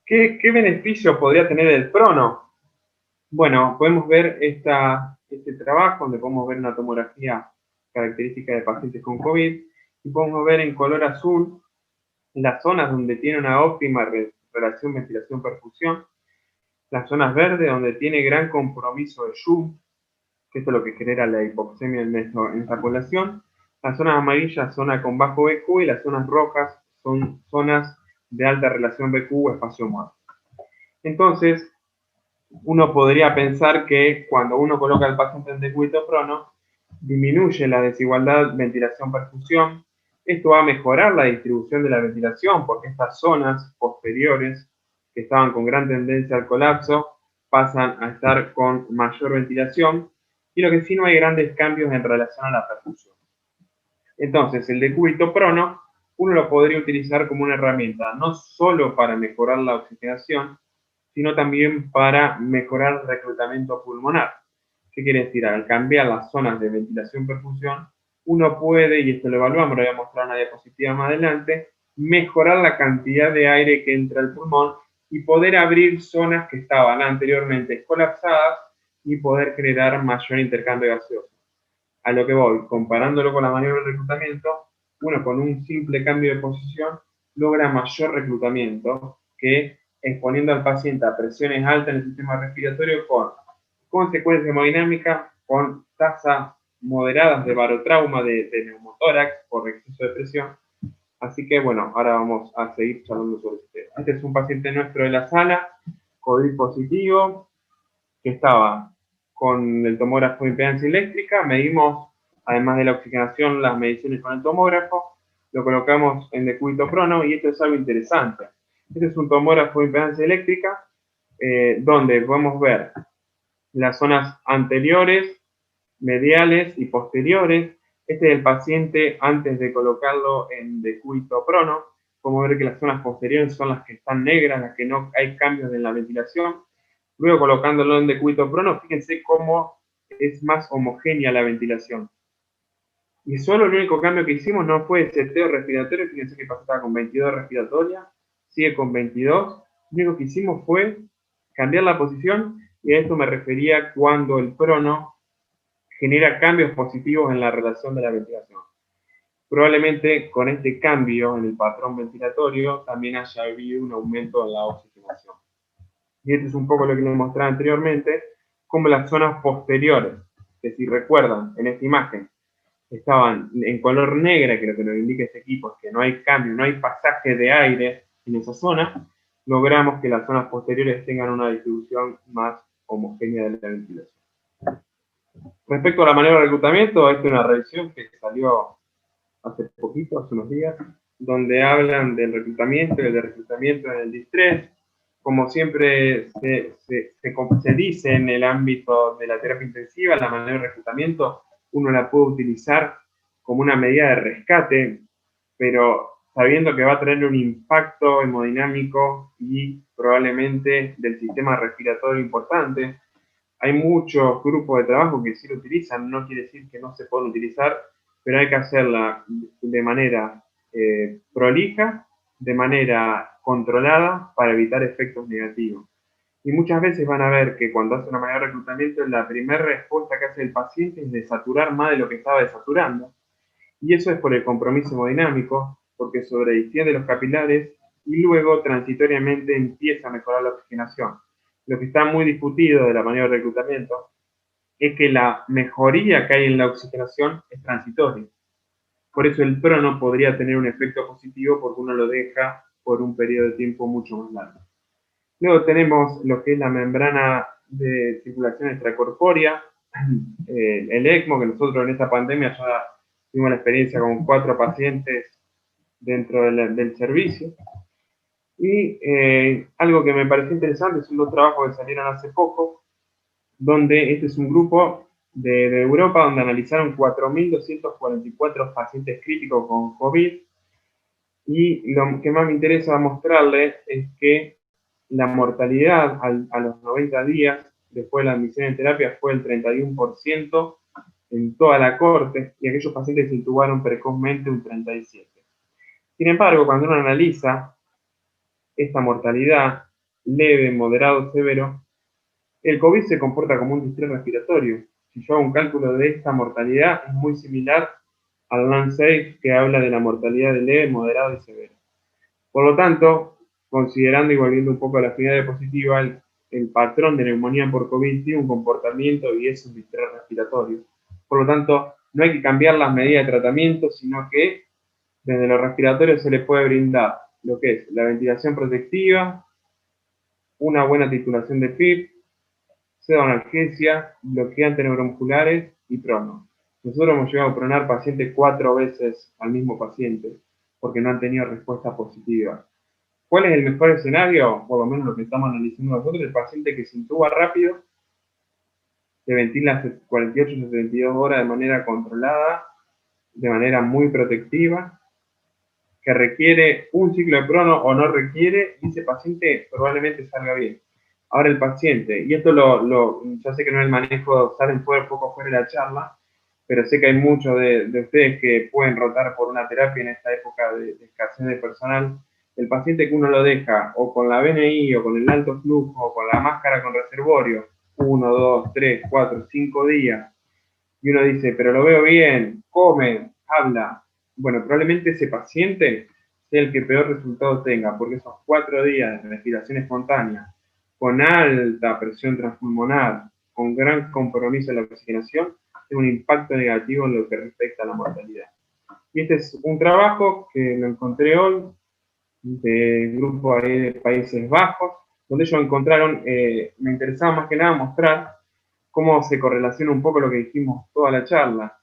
¿Qué beneficio podría tener el prono? Bueno, podemos ver este trabajo donde podemos ver una tomografía característica de pacientes con COVID y podemos ver en color azul las zonas donde tiene una óptima relación ventilación-perfusión, las zonas verdes donde tiene gran compromiso de Joule, que esto es lo que genera la hipoxemia en esta población, las zonas amarillas, zona con bajo BQ, y las zonas rojas son zonas de alta relación BQ, espacio muerto. Entonces, uno podría pensar que cuando uno coloca al paciente en decúbito prono, disminuye la desigualdad ventilación-perfusión. Esto va a mejorar la distribución de la ventilación porque estas zonas posteriores que estaban con gran tendencia al colapso pasan a estar con mayor ventilación, y lo que sí no hay grandes cambios en relación a la perfusión. Entonces, el decúbito prono uno lo podría utilizar como una herramienta no solo para mejorar la oxigenación, sino también para mejorar el reclutamiento pulmonar. ¿Qué quiere decir? Al cambiar las zonas de ventilación-perfusión, uno puede, y esto lo evaluamos, lo voy a mostrar en una diapositiva más adelante, mejorar la cantidad de aire que entra al pulmón y poder abrir zonas que estaban anteriormente colapsadas y poder generar mayor intercambio gaseoso. A lo que voy, comparándolo con la maniobra de reclutamiento, uno con un simple cambio de posición logra mayor reclutamiento que exponiendo al paciente a presiones altas en el sistema respiratorio con consecuencia hemodinámica, con tasas moderadas de barotrauma de neumotórax por exceso de presión. Así que bueno, ahora vamos a seguir charlando sobre este tema. Este es un paciente nuestro de la sala, COVID positivo, que estaba con el tomógrafo de impedancia eléctrica. Medimos, además de la oxigenación, las mediciones con el tomógrafo, lo colocamos en decúbito prono, y esto es algo interesante. Este es un tomógrafo de impedancia eléctrica donde podemos ver las zonas anteriores, mediales y posteriores. Este es el paciente antes de colocarlo en decúbito prono. Podemos ver que las zonas posteriores son las que están negras, las que no hay cambios en la ventilación. Luego colocándolo en decúbito prono, fíjense cómo es más homogénea la ventilación. Y solo el único cambio que hicimos no fue el seteo respiratorio, fíjense que pasaba con 22 respiratoria, sigue con 22. Lo único que hicimos fue cambiar la posición, y a esto me refería cuando el prono genera cambios positivos en la relación de la ventilación. Probablemente con este cambio en el patrón ventilatorio también haya habido un aumento en la oxigenación. Y esto es un poco lo que les mostraba anteriormente, como las zonas posteriores, que si recuerdan en esta imagen, estaban en color negra, que lo que nos indica este equipo es que no hay cambio, no hay pasaje de aire en esa zona, logramos que las zonas posteriores tengan una distribución más homogénea de la ventilación. Respecto a la maniobra de reclutamiento, esta es una revisión que salió hace poquito, hace unos días, donde hablan del reclutamiento y del reclutamiento en el distrés. Como siempre se dice en el ámbito de la terapia intensiva, la maniobra de reclutamiento uno la puede utilizar como una medida de rescate, pero sabiendo que va a tener un impacto hemodinámico y probablemente del sistema respiratorio importante. Hay muchos grupos de trabajo que sí lo utilizan, no quiere decir que no se puedan utilizar, pero hay que hacerla de manera prolija, de manera controlada para evitar efectos negativos. Y muchas veces van a ver que cuando hace una maniobra de reclutamiento, la primera respuesta que hace el paciente es desaturar más de lo que estaba desaturando. Y eso es por el compromiso hemodinámico, porque sobredistiende los capilares y luego transitoriamente empieza a mejorar la oxigenación. Lo que está muy discutido de la maniobra de reclutamiento es que la mejoría que hay en la oxigenación es transitoria. Por eso el prono podría tener un efecto positivo porque uno lo deja por un periodo de tiempo mucho más largo. Luego tenemos lo que es la membrana de circulación extracorpórea, el ECMO, que nosotros en esta pandemia ya tuvimos la experiencia con 4 pacientes dentro del servicio. Y algo que me pareció interesante son 2 trabajos que salieron hace poco, donde este es un grupo de Europa donde analizaron 4.244 pacientes críticos con COVID, y lo que más me interesa mostrarles es que la mortalidad a los 90 días después de la admisión en terapia fue el 31% en toda la corte, y aquellos pacientes se intubaron precozmente un 37%. Sin embargo, cuando uno analiza esta mortalidad leve, moderado, severo, el COVID se comporta como un distrés respiratorio. Si yo hago un cálculo de esta mortalidad, es muy similar al Lancet, que habla de la mortalidad de leve, moderado y severo. Por lo tanto, considerando y volviendo un poco a la afinidad diapositiva, el patrón de neumonía por COVID tiene un comportamiento y es un distrés respiratorio. Por lo tanto, no hay que cambiar las medidas de tratamiento, sino que desde lo respiratorio se le puede brindar lo que es la ventilación protectiva, una buena titulación de PIP, pseudoanalgesia, bloqueantes neuromusculares y prono. Nosotros hemos llegado a pronar pacientes 4 veces al mismo paciente porque no han tenido respuesta positiva. ¿Cuál es el mejor escenario? Por lo menos lo que estamos analizando nosotros, el paciente que se intuba rápido, se ventila 48 a 72 horas de manera controlada, de manera muy protectiva, que requiere un ciclo de prono o no requiere, y ese paciente probablemente salga bien. Ahora el paciente, y esto ya sé que no es el manejo, salen un poco fuera de la charla, pero sé que hay muchos de ustedes que pueden rotar por una terapia en esta época de escasez de personal. El paciente que uno lo deja o con la BNI o con el alto flujo o con la máscara con reservorio, 1, 2, 3, 4, 5 días, y uno dice, pero lo veo bien, come, habla. Bueno, probablemente ese paciente sea el que peor resultado tenga, porque esos 4 días de respiración espontánea, con alta presión transpulmonar, con gran compromiso en la oxigenación, tiene un impacto negativo en lo que respecta a la mortalidad. Y este es un trabajo que lo encontré hoy, de grupo ahí de Países Bajos, donde ellos encontraron, me interesaba más que nada mostrar cómo se correlaciona un poco lo que dijimos toda la charla.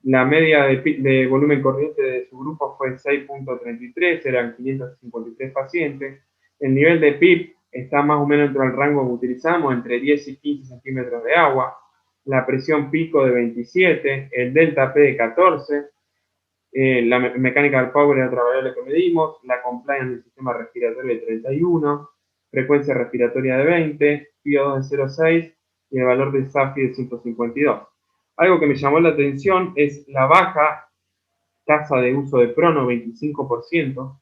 La media de volumen corriente de su grupo fue 6.33, eran 553 pacientes. El nivel de PIB está más o menos dentro del rango que utilizamos, entre 10 y 15 centímetros de agua. La presión pico de 27, el delta P de 14, la mechanical power es otra variable que medimos, la compliance del sistema respiratorio de 31, frecuencia respiratoria de 20, PO2 de 0,6 y el valor de SAFI de 152. Algo que me llamó la atención es la baja tasa de uso de prono, 25%.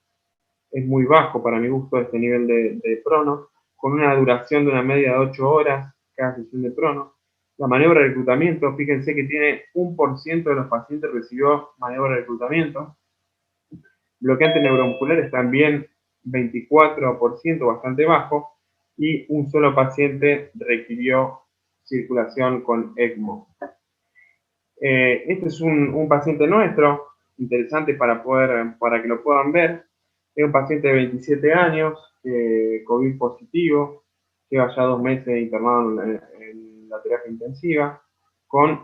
Es muy bajo para mi gusto este nivel de prono, con una duración de una media de 8 horas cada sesión de prono. La maniobra de reclutamiento, fíjense que tiene 1% de los pacientes recibió maniobra de reclutamiento. Bloqueantes neuromusculares también 24%, bastante bajo, y un solo paciente requirió circulación con ECMO. Este es un paciente nuestro, interesante para que lo puedan ver. Es un paciente de 27 años, COVID positivo, lleva ya 2 meses internado en la terapia intensiva, con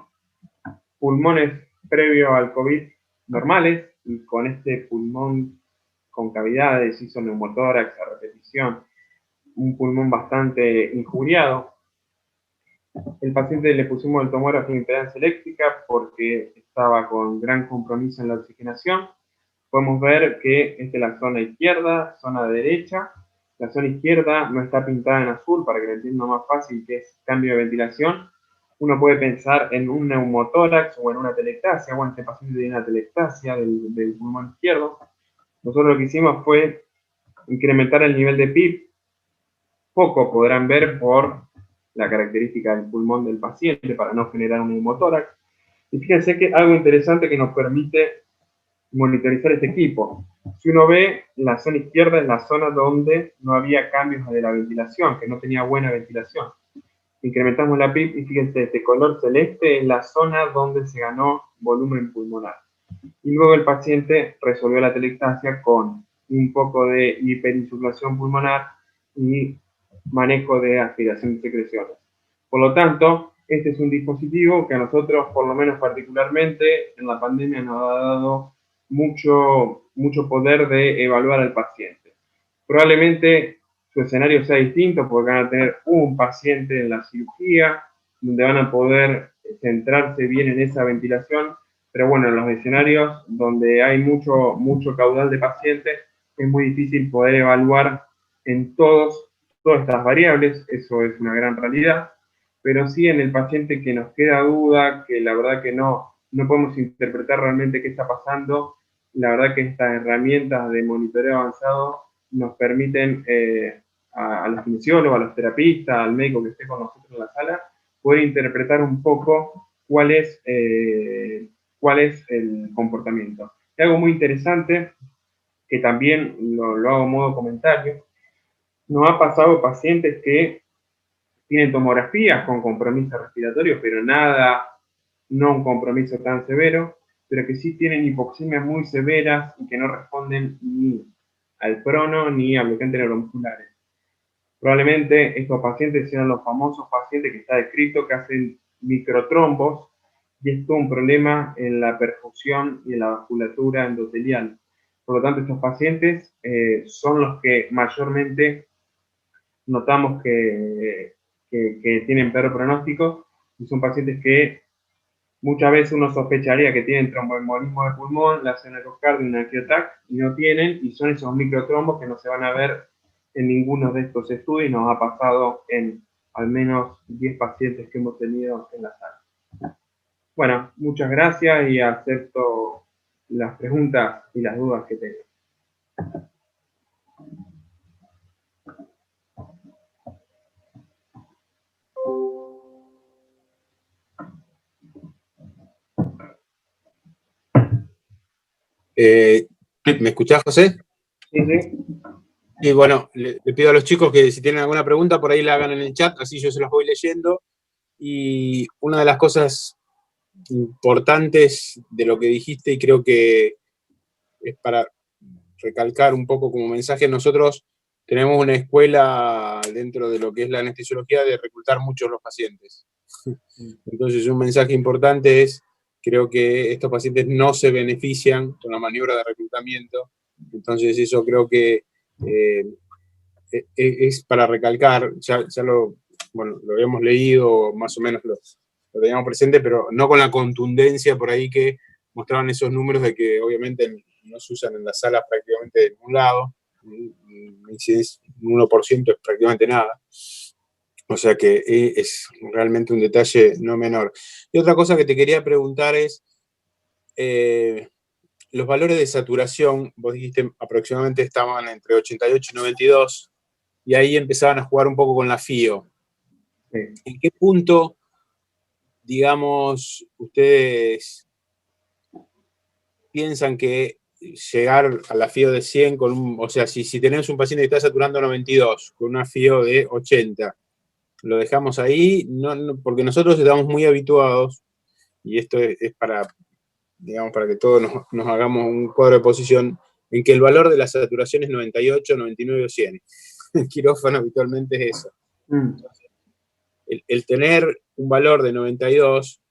pulmones previo al COVID normales, y con este pulmón con cavidades, hizo neumotórax a repetición, un pulmón bastante injuriado. El paciente le pusimos el tomógrafo de impedancia eléctrica porque estaba con gran compromiso en la oxigenación. Podemos ver que esta es la zona izquierda, zona derecha. La zona izquierda no está pintada en azul para que lo entienda más fácil, que es cambio de ventilación. Uno puede pensar en un neumotórax o en una telectasia. Bueno, este paciente tiene una telectasia del pulmón izquierdo. Nosotros lo que hicimos fue incrementar el nivel de PIB. Poco podrán ver por la característica del pulmón del paciente para no generar un neumotórax. Y fíjense que algo interesante que nos permite monitorizar este equipo. Si uno ve, la zona izquierda es la zona donde no había cambios de la ventilación, que no tenía buena ventilación. Incrementamos la PIB y fíjense, este color celeste es la zona donde se ganó volumen pulmonar. Y luego el paciente resolvió la telectasia con un poco de hiperinsuflación pulmonar y manejo de aspiración y secreciones. Por lo tanto, este es un dispositivo que a nosotros, por lo menos particularmente, en la pandemia nos ha dado mucho poder de evaluar al paciente. Probablemente su escenario sea distinto porque van a tener un paciente en la cirugía, donde van a poder centrarse bien en esa ventilación, pero bueno, en los escenarios donde hay mucho caudal de pacientes, es muy difícil poder evaluar en todas estas variables, eso es una gran realidad, pero sí en el paciente que nos queda duda, que la verdad que no podemos interpretar realmente qué está pasando, la verdad que estas herramientas de monitoreo avanzado nos permiten a los kinesiólogos, a los terapistas, al médico que esté con nosotros en la sala, poder interpretar un poco cuál es el comportamiento. Y algo muy interesante, que también lo hago en modo comentario, nos ha pasado pacientes que tienen tomografías con compromiso respiratorio, pero no un compromiso tan severo, pero que sí tienen hipoxemias muy severas y que no responden ni al prono ni a bloqueantes neuromusculares. Probablemente estos pacientes sean los famosos pacientes que está descrito que hacen microtrombos, y esto es un problema en la perfusión y en la vasculatura endotelial. Por lo tanto, estos pacientes son los que mayormente notamos que tienen peor pronóstico, y son pacientes que muchas veces uno sospecharía que tienen tromboembolismo de pulmón, la hacen ecocardio, una angiotac, y no tienen, y son esos microtrombos que no se van a ver en ninguno de estos estudios, y nos ha pasado en al menos 10 pacientes que hemos tenido en la sala. Bueno, muchas gracias y acepto las preguntas y las dudas que tengan. ¿Me escuchás, José? Sí, sí. Y bueno, le pido a los chicos que si tienen alguna pregunta por ahí la hagan en el chat, así yo se las voy leyendo. Y una de las cosas importantes de lo que dijiste, y creo que es para recalcar un poco como mensaje, nosotros tenemos una escuela dentro de lo que es la anestesiología de reclutar muchos los pacientes. Entonces un mensaje importante es, creo que estos pacientes no se benefician con la maniobra de reclutamiento, entonces eso creo que es para recalcar, ya lo habíamos leído, más o menos lo teníamos presente, pero no con la contundencia por ahí que mostraban esos números de que obviamente no se usan en las salas prácticamente de ningún lado. incidencia, un 1% es prácticamente nada. O sea que es realmente un detalle no menor. Y otra cosa que te quería preguntar es, los valores de saturación, vos dijiste aproximadamente estaban entre 88 y 92, y ahí empezaban a jugar un poco con la FIO. Sí. ¿En qué punto, digamos, ustedes piensan que llegar a la FIO de 100 o sea, si tenemos un paciente que está saturando 92 con una FIO de 80, lo dejamos ahí, porque nosotros estamos muy habituados, y esto es para, digamos, para que todos nos hagamos un cuadro de posición, en que el valor de la saturación es 98, 99 o 100. En quirófano habitualmente es eso. El tener un valor de 92,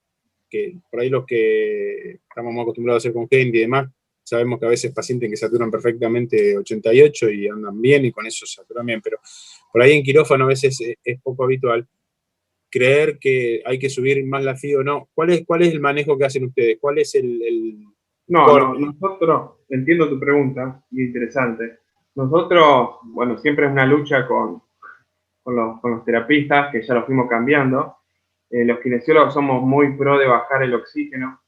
que por ahí los que estamos más acostumbrados a hacer con gente y demás, sabemos que a veces pacientes que saturan perfectamente 88 y andan bien y con eso saturan bien, pero por ahí en quirófano a veces es poco habitual creer que hay que subir más la FIO o no. ¿Cuál es el manejo que hacen ustedes? ¿Cuál es el No, nosotros, entiendo tu pregunta, y interesante. Nosotros, bueno, siempre es una lucha con los terapistas, que ya los fuimos cambiando. Los kinesiólogos somos muy pro de bajar el oxígeno.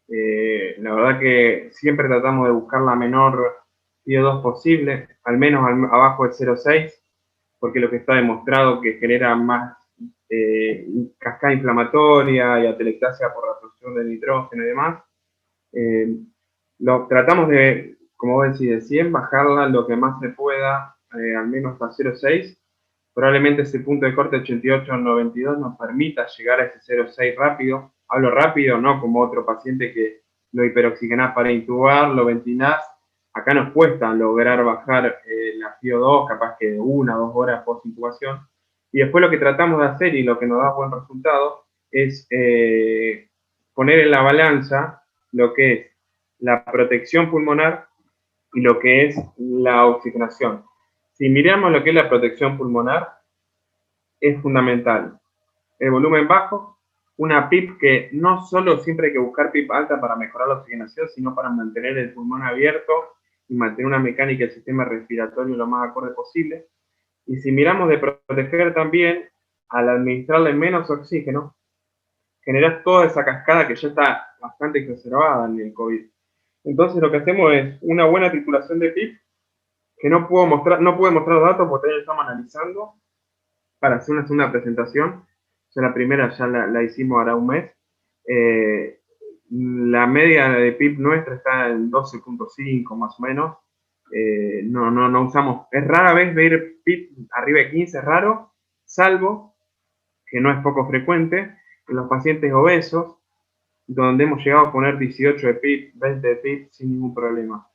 La verdad que siempre tratamos de buscar la menor PO2 posible, al menos abajo de 0,6, porque lo que está demostrado que genera más cascada inflamatoria y atelectasia por la absorción de nitrógeno y demás. Tratamos de, como vos decís, de 100, bajarla lo que más se pueda, al menos hasta 0,6. Probablemente ese punto de corte 88 al 92 nos permita llegar a ese 0,6 rápido. Hablo rápido, no como otro paciente que lo hiperoxigenás para intubar, lo ventilás. Acá nos cuesta lograr bajar la FiO2, capaz que de 1 o 2 horas post intubación. Y después lo que tratamos de hacer y lo que nos da buen resultado es poner en la balanza lo que es la protección pulmonar y lo que es la oxigenación. Si miramos lo que es la protección pulmonar, es fundamental. El volumen bajo, una PIP que no solo siempre hay que buscar PIP alta para mejorar la oxigenación, sino para mantener el pulmón abierto y mantener una mecánica del sistema respiratorio lo más acorde posible. Y si miramos de proteger también, al administrarle menos oxígeno, generas toda esa cascada que ya está bastante exacerbada en el COVID. Entonces lo que hacemos es una buena titulación de PIP, que no puedo mostrar los datos porque todavía estamos analizando para hacer una segunda presentación. Ya la primera ya la hicimos ahora un mes. La media de PIP nuestra está en 12.5 más o menos. No usamos, es rara vez ver PIP arriba de 15, es raro, salvo, que no es poco frecuente, en los pacientes obesos, donde hemos llegado a poner 18 de PIP, 20 de PIP sin ningún problema.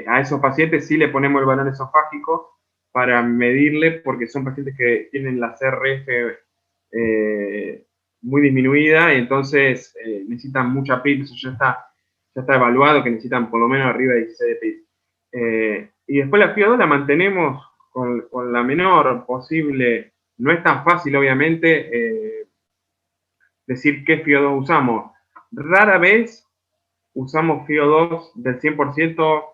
A esos pacientes sí le ponemos el balón esofágico para medirle, porque son pacientes que tienen la CRF muy disminuida y entonces necesitan mucha PIP, eso ya está evaluado que necesitan por lo menos arriba de 16 de PIP. Y después la FIO2 la mantenemos con la menor posible. No es tan fácil, obviamente, decir qué FIO2 usamos. Rara vez usamos FIO2 del 100%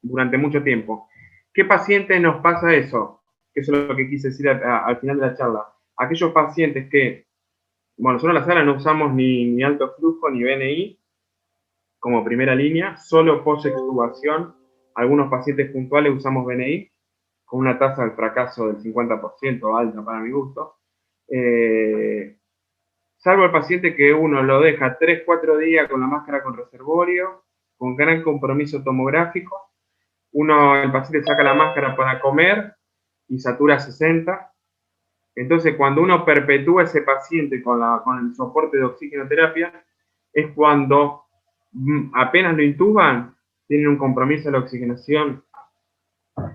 durante mucho tiempo. ¿Qué pacientes nos pasa eso? Eso es lo que quise decir al final de la charla. Aquellos pacientes que, bueno, nosotros en la sala no usamos ni alto flujo ni BNI como primera línea, solo post-extubación. Algunos pacientes puntuales usamos BNI con una tasa de fracaso del 50%, alta para mi gusto. Salvo el paciente que uno lo deja 3-4 días con la máscara con reservorio, con gran compromiso tomográfico. El paciente saca la máscara para comer y satura 60. Entonces, cuando uno perpetúa ese paciente con el soporte de oxigenoterapia, es cuando apenas lo intuban, tienen un compromiso de la oxigenación.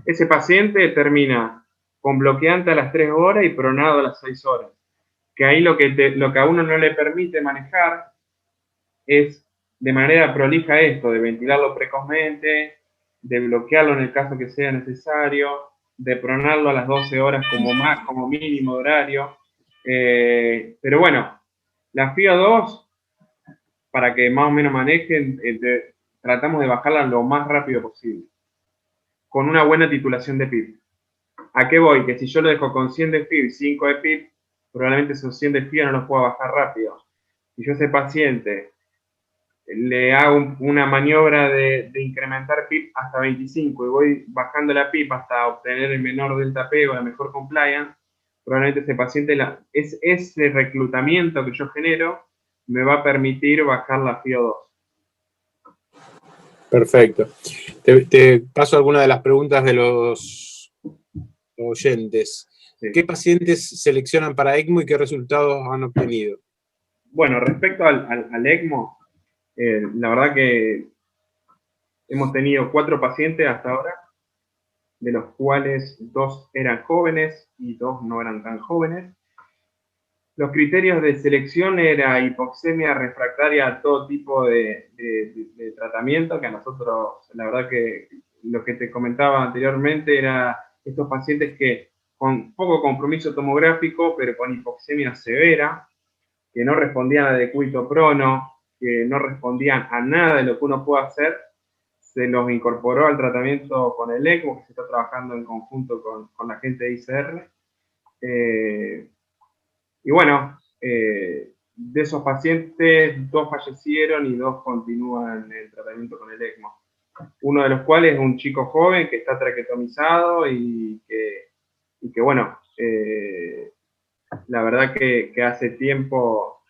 Ese paciente termina con bloqueante a las 3 horas y pronado a las 6 horas. Que ahí lo que a uno no le permite manejar es de manera prolija esto, de ventilarlo precozmente, de bloquearlo en el caso que sea necesario, de pronarlo a las 12 horas como mínimo de horario. Pero bueno, la FIO2, para que más o menos manejen, tratamos de bajarla lo más rápido posible. con una buena titulación de PIB. ¿A qué voy? Que si yo lo dejo con 100 de FIB, 5 de PIB, probablemente esos 100 de FIB no los pueda bajar rápido. Si yo a ese paciente le hago una maniobra de incrementar PIB hasta 25 y voy bajando la PIB hasta obtener el menor delta P o la mejor compliance, probablemente ese paciente, ese reclutamiento que yo genero me va a permitir bajar la FIO2. Perfecto. Te paso algunas de las preguntas de los oyentes. Sí. ¿Qué pacientes seleccionan para ECMO y qué resultados han obtenido? Bueno, respecto al ECMO, la verdad que hemos tenido 4 pacientes hasta ahora, de los cuales 2 eran jóvenes y 2 no eran tan jóvenes. Los criterios de selección era hipoxemia refractaria a todo tipo de tratamiento, que a nosotros, la verdad que lo que te comentaba anteriormente era estos pacientes que con poco compromiso tomográfico, pero con hipoxemia severa, que no respondían a decúbito prono, que no respondían a nada de lo que uno puede hacer, se los incorporó al tratamiento con el ECMO, que se está trabajando en conjunto con la gente de ICR. Y bueno, de esos pacientes, 2 fallecieron y 2 continúan el tratamiento con el ECMO. Uno de los cuales es un chico joven que está traquetomizado y que bueno, la verdad que hace tiempo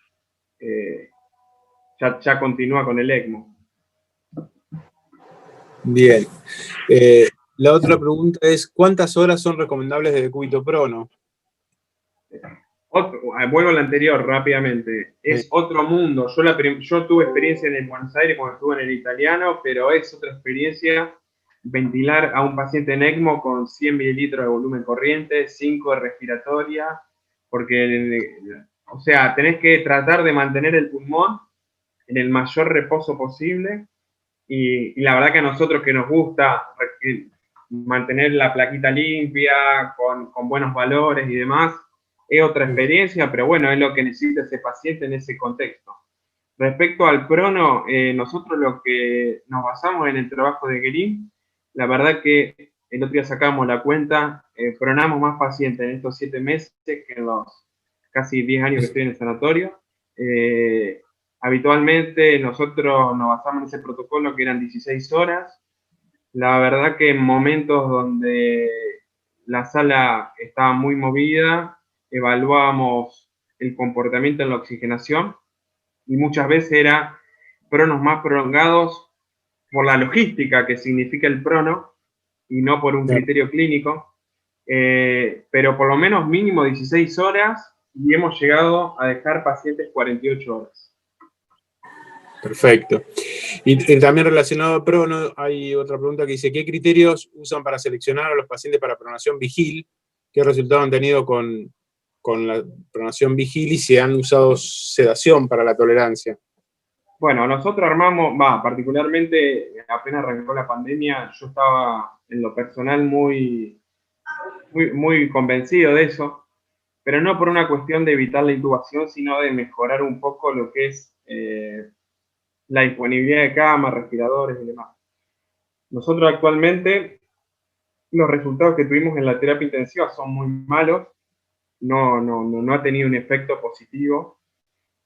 ya continúa con el ECMO. Bien. La otra pregunta es, ¿cuántas horas son recomendables de decúbito prono? Vuelvo a la anterior rápidamente. Es otro mundo. Yo tuve experiencia en el Buenos Aires cuando estuve en el italiano, pero es otra experiencia ventilar a un paciente en ECMO con 100 mililitros de volumen corriente, 5 de respiratoria, porque, o sea, tenés que tratar de mantener el pulmón en el mayor reposo posible y la verdad que a nosotros que nos gusta mantener la plaquita limpia, con buenos valores y demás, es otra experiencia, pero bueno, es lo que necesita ese paciente en ese contexto. Respecto al prono, nosotros lo que nos basamos en el trabajo de Guerin, la verdad que el otro día sacamos la cuenta, pronamos más pacientes en estos 7 meses que en los casi 10 años que estoy en el sanatorio. Habitualmente nosotros nos basamos en ese protocolo que eran 16 horas. La verdad que en momentos donde la sala estaba muy movida, evaluábamos el comportamiento en la oxigenación y muchas veces era pronos más prolongados por la logística que significa el prono y no por un criterio clínico, pero por lo menos mínimo 16 horas y hemos llegado a dejar pacientes 48 horas. Perfecto. Y también relacionado a prono, hay otra pregunta que dice, ¿qué criterios usan para seleccionar a los pacientes para pronación vigil? ¿Qué resultado han tenido con la pronación vigil y si han usado sedación para la tolerancia? Bueno, nosotros armamos, particularmente apenas arrancó la pandemia, yo estaba en lo personal muy convencido de eso, pero no por una cuestión de evitar la intubación, sino de mejorar un poco lo que es la disponibilidad de camas, respiradores y demás. Nosotros actualmente, los resultados que tuvimos en la terapia intensiva son muy malos, no ha tenido un efecto positivo,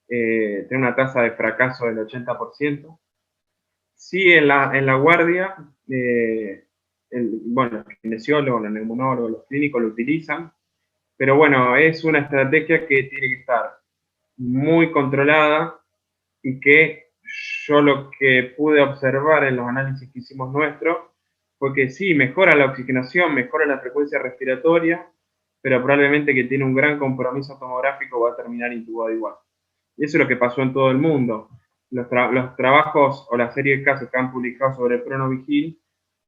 tiene una tasa de fracaso del 80%. Sí, en la guardia, bueno, el kinesiólogo, el neumonólogo, los clínicos lo utilizan, pero bueno, es una estrategia que tiene que estar muy controlada y que yo lo que pude observar en los análisis que hicimos nuestros fue que sí, mejora la oxigenación, mejora la frecuencia respiratoria, pero probablemente que tiene un gran compromiso tomográfico va a terminar intubado igual. Y eso es lo que pasó en todo el mundo. Los trabajos o la serie de casos que han publicado sobre el pronovigil,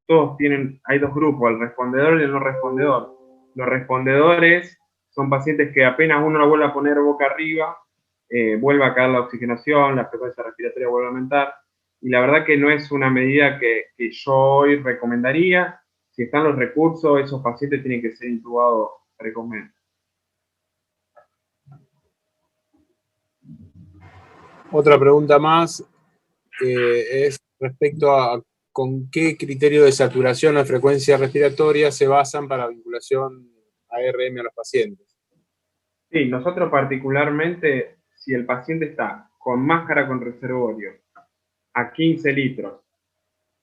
todos hay 2 grupos, el respondedor y el no respondedor. Los respondedores son pacientes que apenas uno lo vuelve a poner boca arriba, vuelve a caer la oxigenación, la frecuencia respiratoria vuelve a aumentar, y la verdad que no es una medida que yo hoy recomendaría. Si están los recursos, esos pacientes tienen que ser intubados precozmente. Otra pregunta más es respecto a con qué criterio de saturación o frecuencia respiratoria se basan para vinculación ARM a los pacientes. Sí, nosotros particularmente, si el paciente está con máscara con reservorio a 15 litros,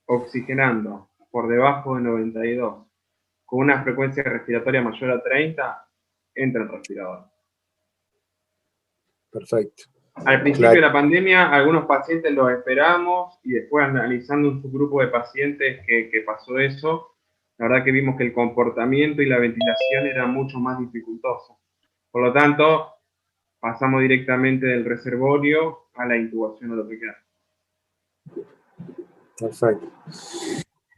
oxigenando por debajo de 92, con una frecuencia respiratoria mayor a 30, entra el respirador. Perfecto. Al principio de la pandemia, algunos pacientes los esperamos y después analizando un subgrupo de pacientes que pasó eso, la verdad que vimos que el comportamiento y la ventilación era mucho más dificultoso. Por lo tanto, pasamos directamente del reservorio a la intubación orotraqueal. Perfecto.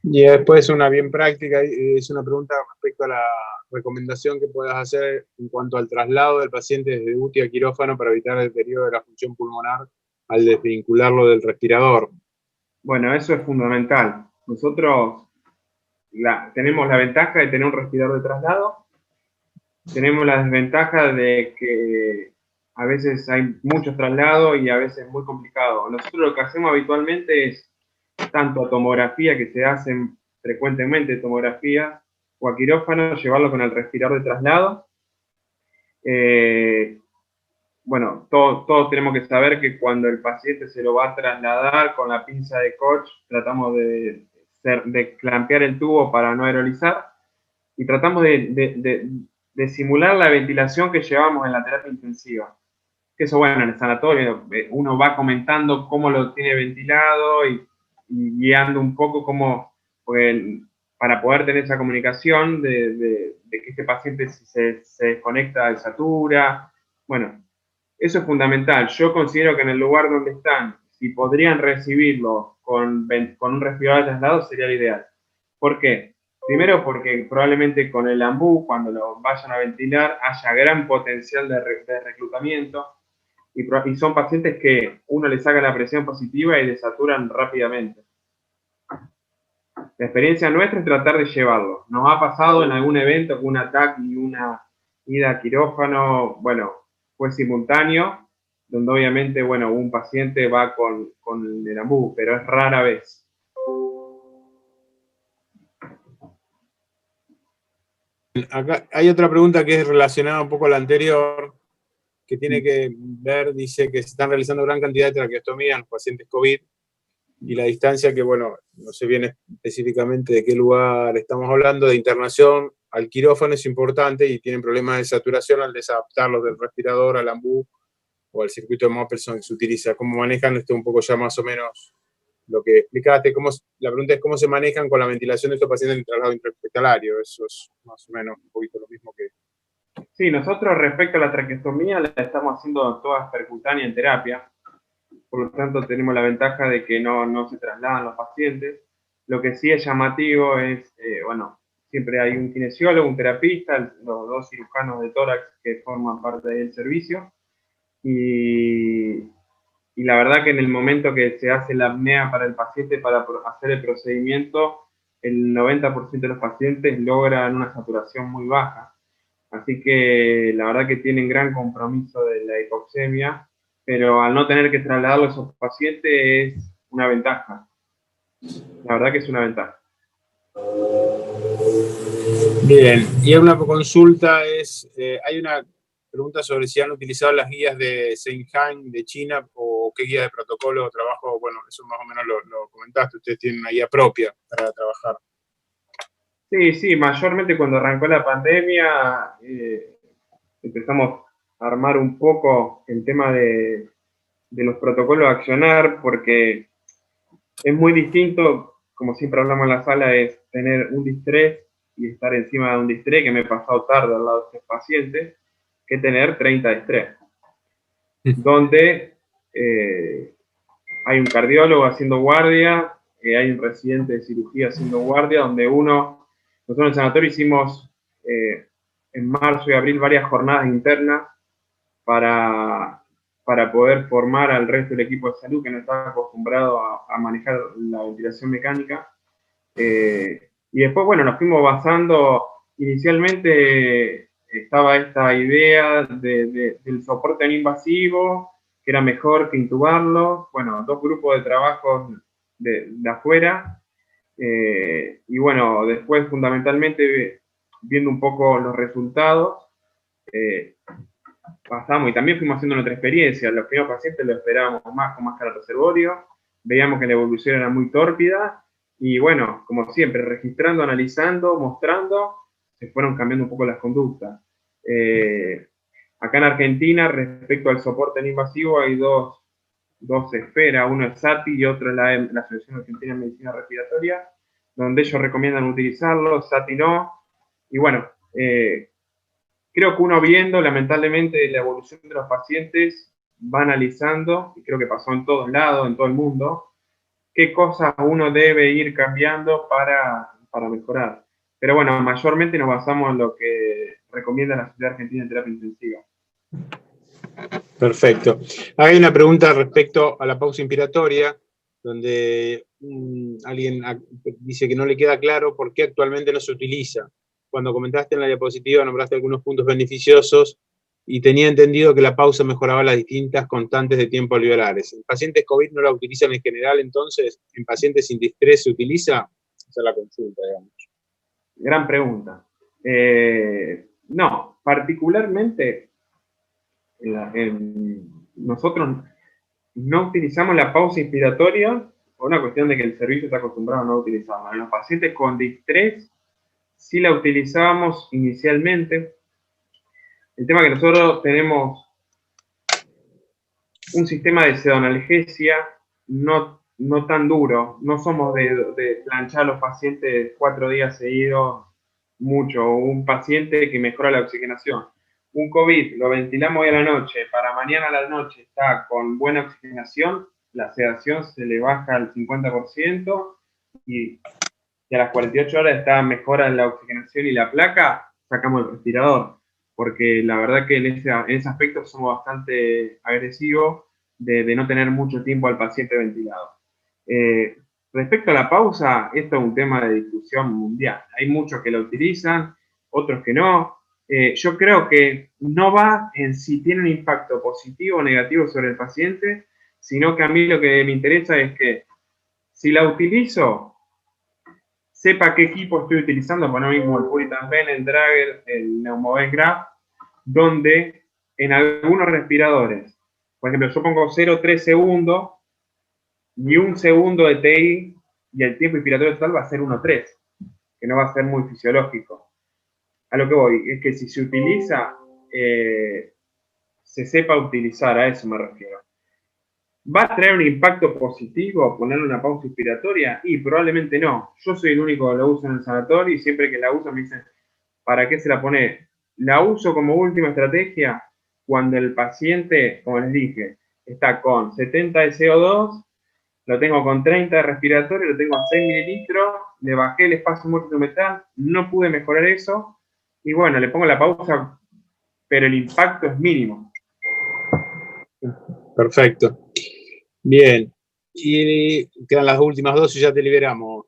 Y después una bien práctica, es una pregunta respecto a la recomendación que puedas hacer en cuanto al traslado del paciente desde UTI a quirófano para evitar el deterioro de la función pulmonar al desvincularlo del respirador. Bueno, eso es fundamental. Nosotros tenemos la ventaja de tener un respirador de traslado, tenemos la desventaja de que a veces hay muchos traslados y a veces es muy complicado. Nosotros lo que hacemos habitualmente es tanto a tomografía, que se hacen frecuentemente tomografías, o a quirófano, llevarlo con el respirador de traslado. Bueno, todos tenemos que saber que cuando el paciente se lo va a trasladar con la pinza de Koch, tratamos de clampear el tubo para no aerolizar y tratamos de simular la ventilación que llevamos en la terapia intensiva. Que eso, bueno, en el sanatorio uno va comentando cómo lo tiene ventilado y guiando un poco cómo, para poder tener esa comunicación de que este paciente si se desconecta, satura. Bueno, eso es fundamental. Yo considero que en el lugar donde están, si podrían recibirlo con un respirador de traslado, sería lo ideal. ¿Por qué? Primero porque probablemente con el AMBU, cuando lo vayan a ventilar, haya gran potencial de reclutamiento y son pacientes que uno le saca la presión positiva y desaturan rápidamente. La experiencia nuestra es tratar de llevarlo. Nos ha pasado en algún evento con un ataque y una ida a quirófano, bueno, fue simultáneo, donde obviamente, bueno, un paciente va con el AMBU, pero es rara vez. Acá hay otra pregunta que es relacionada un poco a la anterior, que tiene que ver, dice que se están realizando gran cantidad de traqueostomías en los pacientes COVID y la distancia que, bueno, no sé bien específicamente de qué lugar estamos hablando, de internación al quirófano es importante y tienen problemas de saturación al desadaptarlos del respirador al AMBU o al circuito de Mopelson que se utiliza. ¿Cómo manejan esto un poco ya más o menos lo que explicaste? La pregunta es cómo se manejan con la ventilación de estos pacientes en el traslado intrahospitalario. Eso es más o menos un poquito lo mismo que... Sí, nosotros respecto a la traqueostomía la estamos haciendo todas percutánea en terapia. Por lo tanto, tenemos la ventaja de que no se trasladan los pacientes. Lo que sí es llamativo es, bueno, siempre hay un kinesiólogo, un terapista, los dos cirujanos de tórax que forman parte del servicio. Y la verdad que en el momento que se hace la apnea para el paciente para hacer el procedimiento, el 90% de los pacientes logran una saturación muy baja. Así que la verdad que tienen gran compromiso de la hipoxemia, pero al no tener que trasladarlo a esos pacientes es una ventaja. La verdad que es una ventaja. Bien, y una consulta es, hay una pregunta sobre si han utilizado las guías de Shanghai de China o qué guía de protocolo o trabajo, bueno, eso más o menos lo comentaste, ustedes tienen una guía propia para trabajar. Sí, mayormente cuando arrancó la pandemia empezamos a armar un poco el tema de los protocolos a accionar, porque es muy distinto, como siempre hablamos en la sala, es tener un distrés y estar encima de un distrés, que me he pasado tarde al lado de estos pacientes, que tener 30 distrés. Donde hay un cardiólogo haciendo guardia, hay un residente de cirugía haciendo guardia, donde nosotros en el sanatorio hicimos en marzo y abril varias jornadas internas para poder formar al resto del equipo de salud que no estaba acostumbrado a manejar la ventilación mecánica. Y después, bueno, nos fuimos basando, inicialmente estaba esta idea del soporte no invasivo, que era mejor que intubarlo. Bueno, dos grupos de trabajo de afuera, Y bueno, después fundamentalmente viendo un poco los resultados, pasamos y también fuimos haciendo nuestra experiencia. Los primeros pacientes lo esperábamos más con máscara reservorio, veíamos que la evolución era muy tórpida y bueno, como siempre, registrando, analizando, mostrando, se fueron cambiando un poco las conductas. Acá en Argentina, respecto al soporte no invasivo, hay dos esferas, uno es SATI y otro es la Asociación Argentina de Medicina Respiratoria, donde ellos recomiendan utilizarlo, SATI no. Y bueno, creo que uno viendo, lamentablemente, la evolución de los pacientes, va analizando, y creo que pasó en todos lados, en todo el mundo, qué cosas uno debe ir cambiando para mejorar. Pero bueno, mayormente nos basamos en lo que recomienda la Sociedad Argentina de Terapia Intensiva. Perfecto. Hay una pregunta respecto a la pausa inspiratoria, donde alguien dice que no le queda claro por qué actualmente no se utiliza. Cuando comentaste en la diapositiva nombraste algunos puntos beneficiosos y tenía entendido que la pausa mejoraba las distintas constantes de tiempo alveolares. ¿En pacientes COVID no la utilizan en general entonces? ¿En pacientes sin distrés se utiliza? Esa es la consulta, digamos. Gran pregunta. No, particularmente nosotros no utilizamos la pausa inspiratoria por una cuestión de que el servicio está acostumbrado a no utilizarla. En los pacientes con distrés sí la utilizábamos inicialmente. El tema es que nosotros tenemos un sistema de pseudonalgesia no tan duro. No somos de planchar a los pacientes 4 días seguidos mucho. Un paciente que mejora la oxigenación. Un COVID lo ventilamos hoy a la noche, para mañana a la noche está con buena oxigenación, la sedación se le baja al 50% y a las 48 horas está mejora la oxigenación y la placa, sacamos el respirador. Porque la verdad que en ese aspecto somos bastante agresivos de no tener mucho tiempo al paciente ventilado. Respecto a la pausa, esto es un tema de discusión mundial. Hay muchos que la utilizan, otros que no. Yo creo que no va en si tiene un impacto positivo o negativo sobre el paciente, sino que a mí lo que me interesa es que si la utilizo, sepa qué equipo estoy utilizando, por lo mismo el Puritan Pen, el Drager, el Neumovent Graph, donde en algunos respiradores, por ejemplo, yo pongo 0,3 segundos y 1 segundo de TI y el tiempo inspiratorio total va a ser 1,3, que no va a ser muy fisiológico. A lo que voy, es que si se utiliza, se sepa utilizar, a eso me refiero. ¿Va a traer un impacto positivo ponerle una pausa inspiratoria? Y probablemente no. Yo soy el único que lo uso en el sanatorio y siempre que la uso me dicen, ¿para qué se la pone? La uso como última estrategia cuando el paciente, como les dije, está con 70 de CO2, lo tengo con 30 de respiratorio, lo tengo a 6 mililitros, le bajé el espacio muerto metal, no pude mejorar eso, y bueno, le pongo la pausa, pero el impacto es mínimo. Perfecto. Bien. Y quedan las últimas dos y ya te liberamos.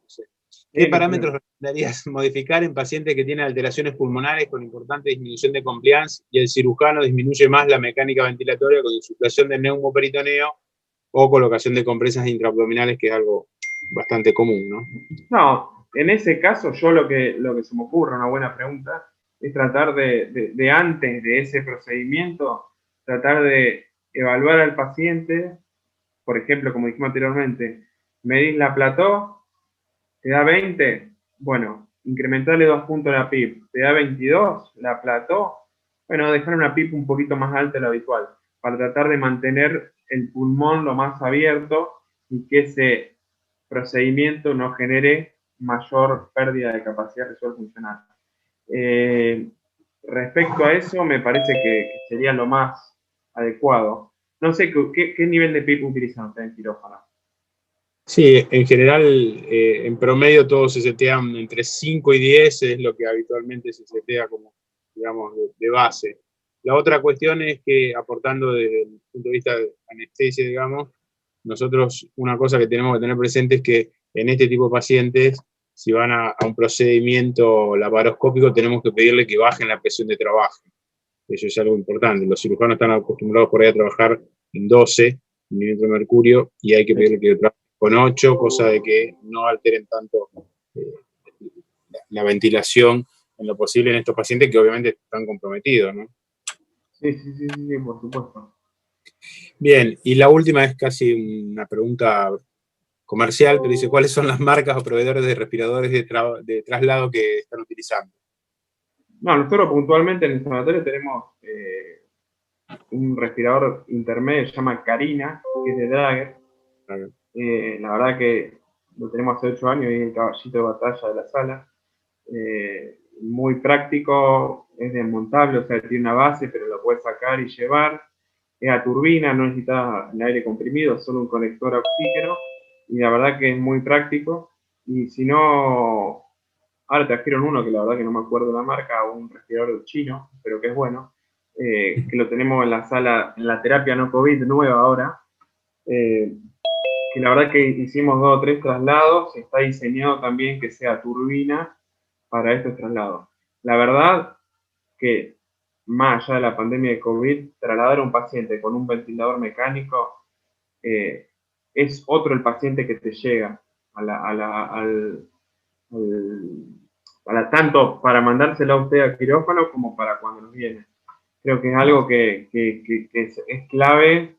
¿Qué parámetros recomendarías modificar en pacientes que tienen alteraciones pulmonares con importante disminución de compliance y el cirujano disminuye más la mecánica ventilatoria con insuflación de neumoperitoneo o colocación de compresas intraabdominales, que es algo bastante común, ¿no? No, en ese caso yo lo que se me ocurre, una buena pregunta, es tratar de antes de ese procedimiento, tratar de evaluar al paciente, por ejemplo, como dijimos anteriormente, medís la plató, te da 20, bueno, incrementarle 2 puntos la PIP, te da 22, la plató, bueno, dejar una PIP un poquito más alta de lo habitual, para tratar de mantener el pulmón lo más abierto y que ese procedimiento no genere mayor pérdida de capacidad visual funcional. Respecto a eso, me parece que sería lo más adecuado. No sé, ¿qué nivel de PIP utilizan ustedes en quirófano? Sí, en general, en promedio todos se setean entre 5 y 10, es lo que habitualmente se setea como, digamos, de base. La otra cuestión es que, aportando desde el punto de vista de anestesia, digamos, nosotros una cosa que tenemos que tener presente es que en este tipo de pacientes, si van a un procedimiento laparoscópico, tenemos que pedirle que bajen la presión de trabajo. Eso es algo importante. Los cirujanos están acostumbrados por ahí a trabajar en 12 milímetros de mercurio y hay que pedirle que trabajen con 8, cosa de que no alteren tanto la ventilación en lo posible en estos pacientes que obviamente están comprometidos, ¿no? Sí, por supuesto. Bien, y la última es casi una pregunta comercial, pero dice, ¿cuáles son las marcas o proveedores de respiradores de traslado que están utilizando? No, nosotros puntualmente en el sanatorio tenemos un respirador intermedio, se llama Carina, que es de Dagger. La verdad que lo tenemos hace 8 años y es el caballito de batalla de la sala. Muy práctico, es desmontable, o sea, tiene una base, pero lo puedes sacar y llevar. Es a turbina, no necesita el aire comprimido, solo un conector a oxígeno. Y la verdad que es muy práctico. Y si no, ahora trajeron uno que la verdad que no me acuerdo la marca, un respirador chino, pero que es bueno, que lo tenemos en la sala, en la terapia no COVID nueva ahora, que la verdad que hicimos 2 o 3 traslados, está diseñado también que sea turbina para estos traslados. La verdad que más allá de la pandemia de COVID, trasladar a un paciente con un ventilador mecánico es otro el paciente que te llega tanto para mandárselo a usted al quirófano como para cuando nos viene. Creo que es algo que es clave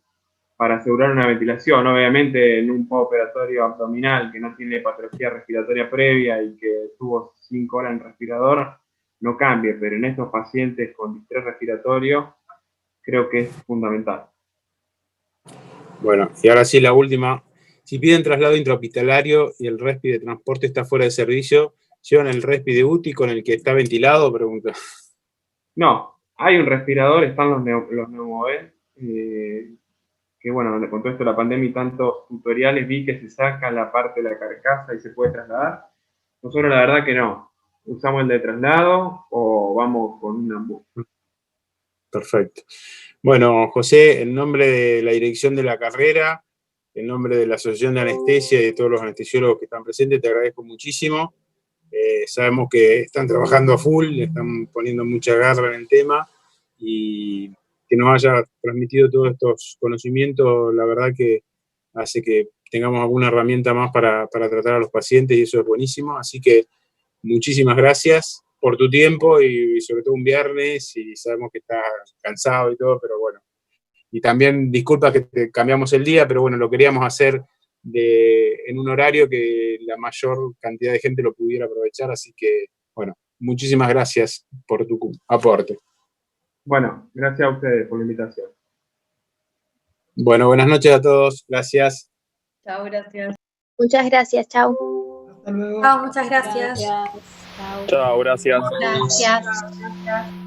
para asegurar una ventilación. Obviamente en un postoperatorio abdominal que no tiene patología respiratoria previa y que tuvo 5 horas en respirador, no cambie, pero en estos pacientes con distrés respiratorio creo que es fundamental. Bueno, y ahora sí la última. Si piden traslado intrahospitalario y el respi de transporte está fuera de servicio, ¿llevan el respi de UTI con el que está ventilado? Pregunta. No, hay un respirador, están los Neumovel, que bueno, con todo esto de la pandemia y tantos tutoriales vi que se saca la parte de la carcasa y se puede trasladar. Nosotros la verdad que no. Usamos el de traslado o vamos con un ambú. Perfecto. Bueno, José, en nombre de la dirección de la carrera, en nombre de la Asociación de Anestesia y de todos los anestesiólogos que están presentes, te agradezco muchísimo. Sabemos que están trabajando a full, están poniendo mucha garra en el tema y que nos haya transmitido todos estos conocimientos, la verdad que hace que tengamos alguna herramienta más para tratar a los pacientes y eso es buenísimo. Así que muchísimas gracias por tu tiempo y sobre todo un viernes y sabemos que estás cansado y todo, pero bueno. Y también disculpa que te cambiamos el día, pero bueno, lo queríamos hacer en un horario que la mayor cantidad de gente lo pudiera aprovechar, así que bueno, muchísimas gracias por tu aporte. Bueno, gracias a ustedes por la invitación. Bueno, buenas noches a todos, gracias. Chao, gracias. Muchas gracias, chao. Hasta luego. Chao, muchas gracias. Chao. Chao, gracias. Gracias.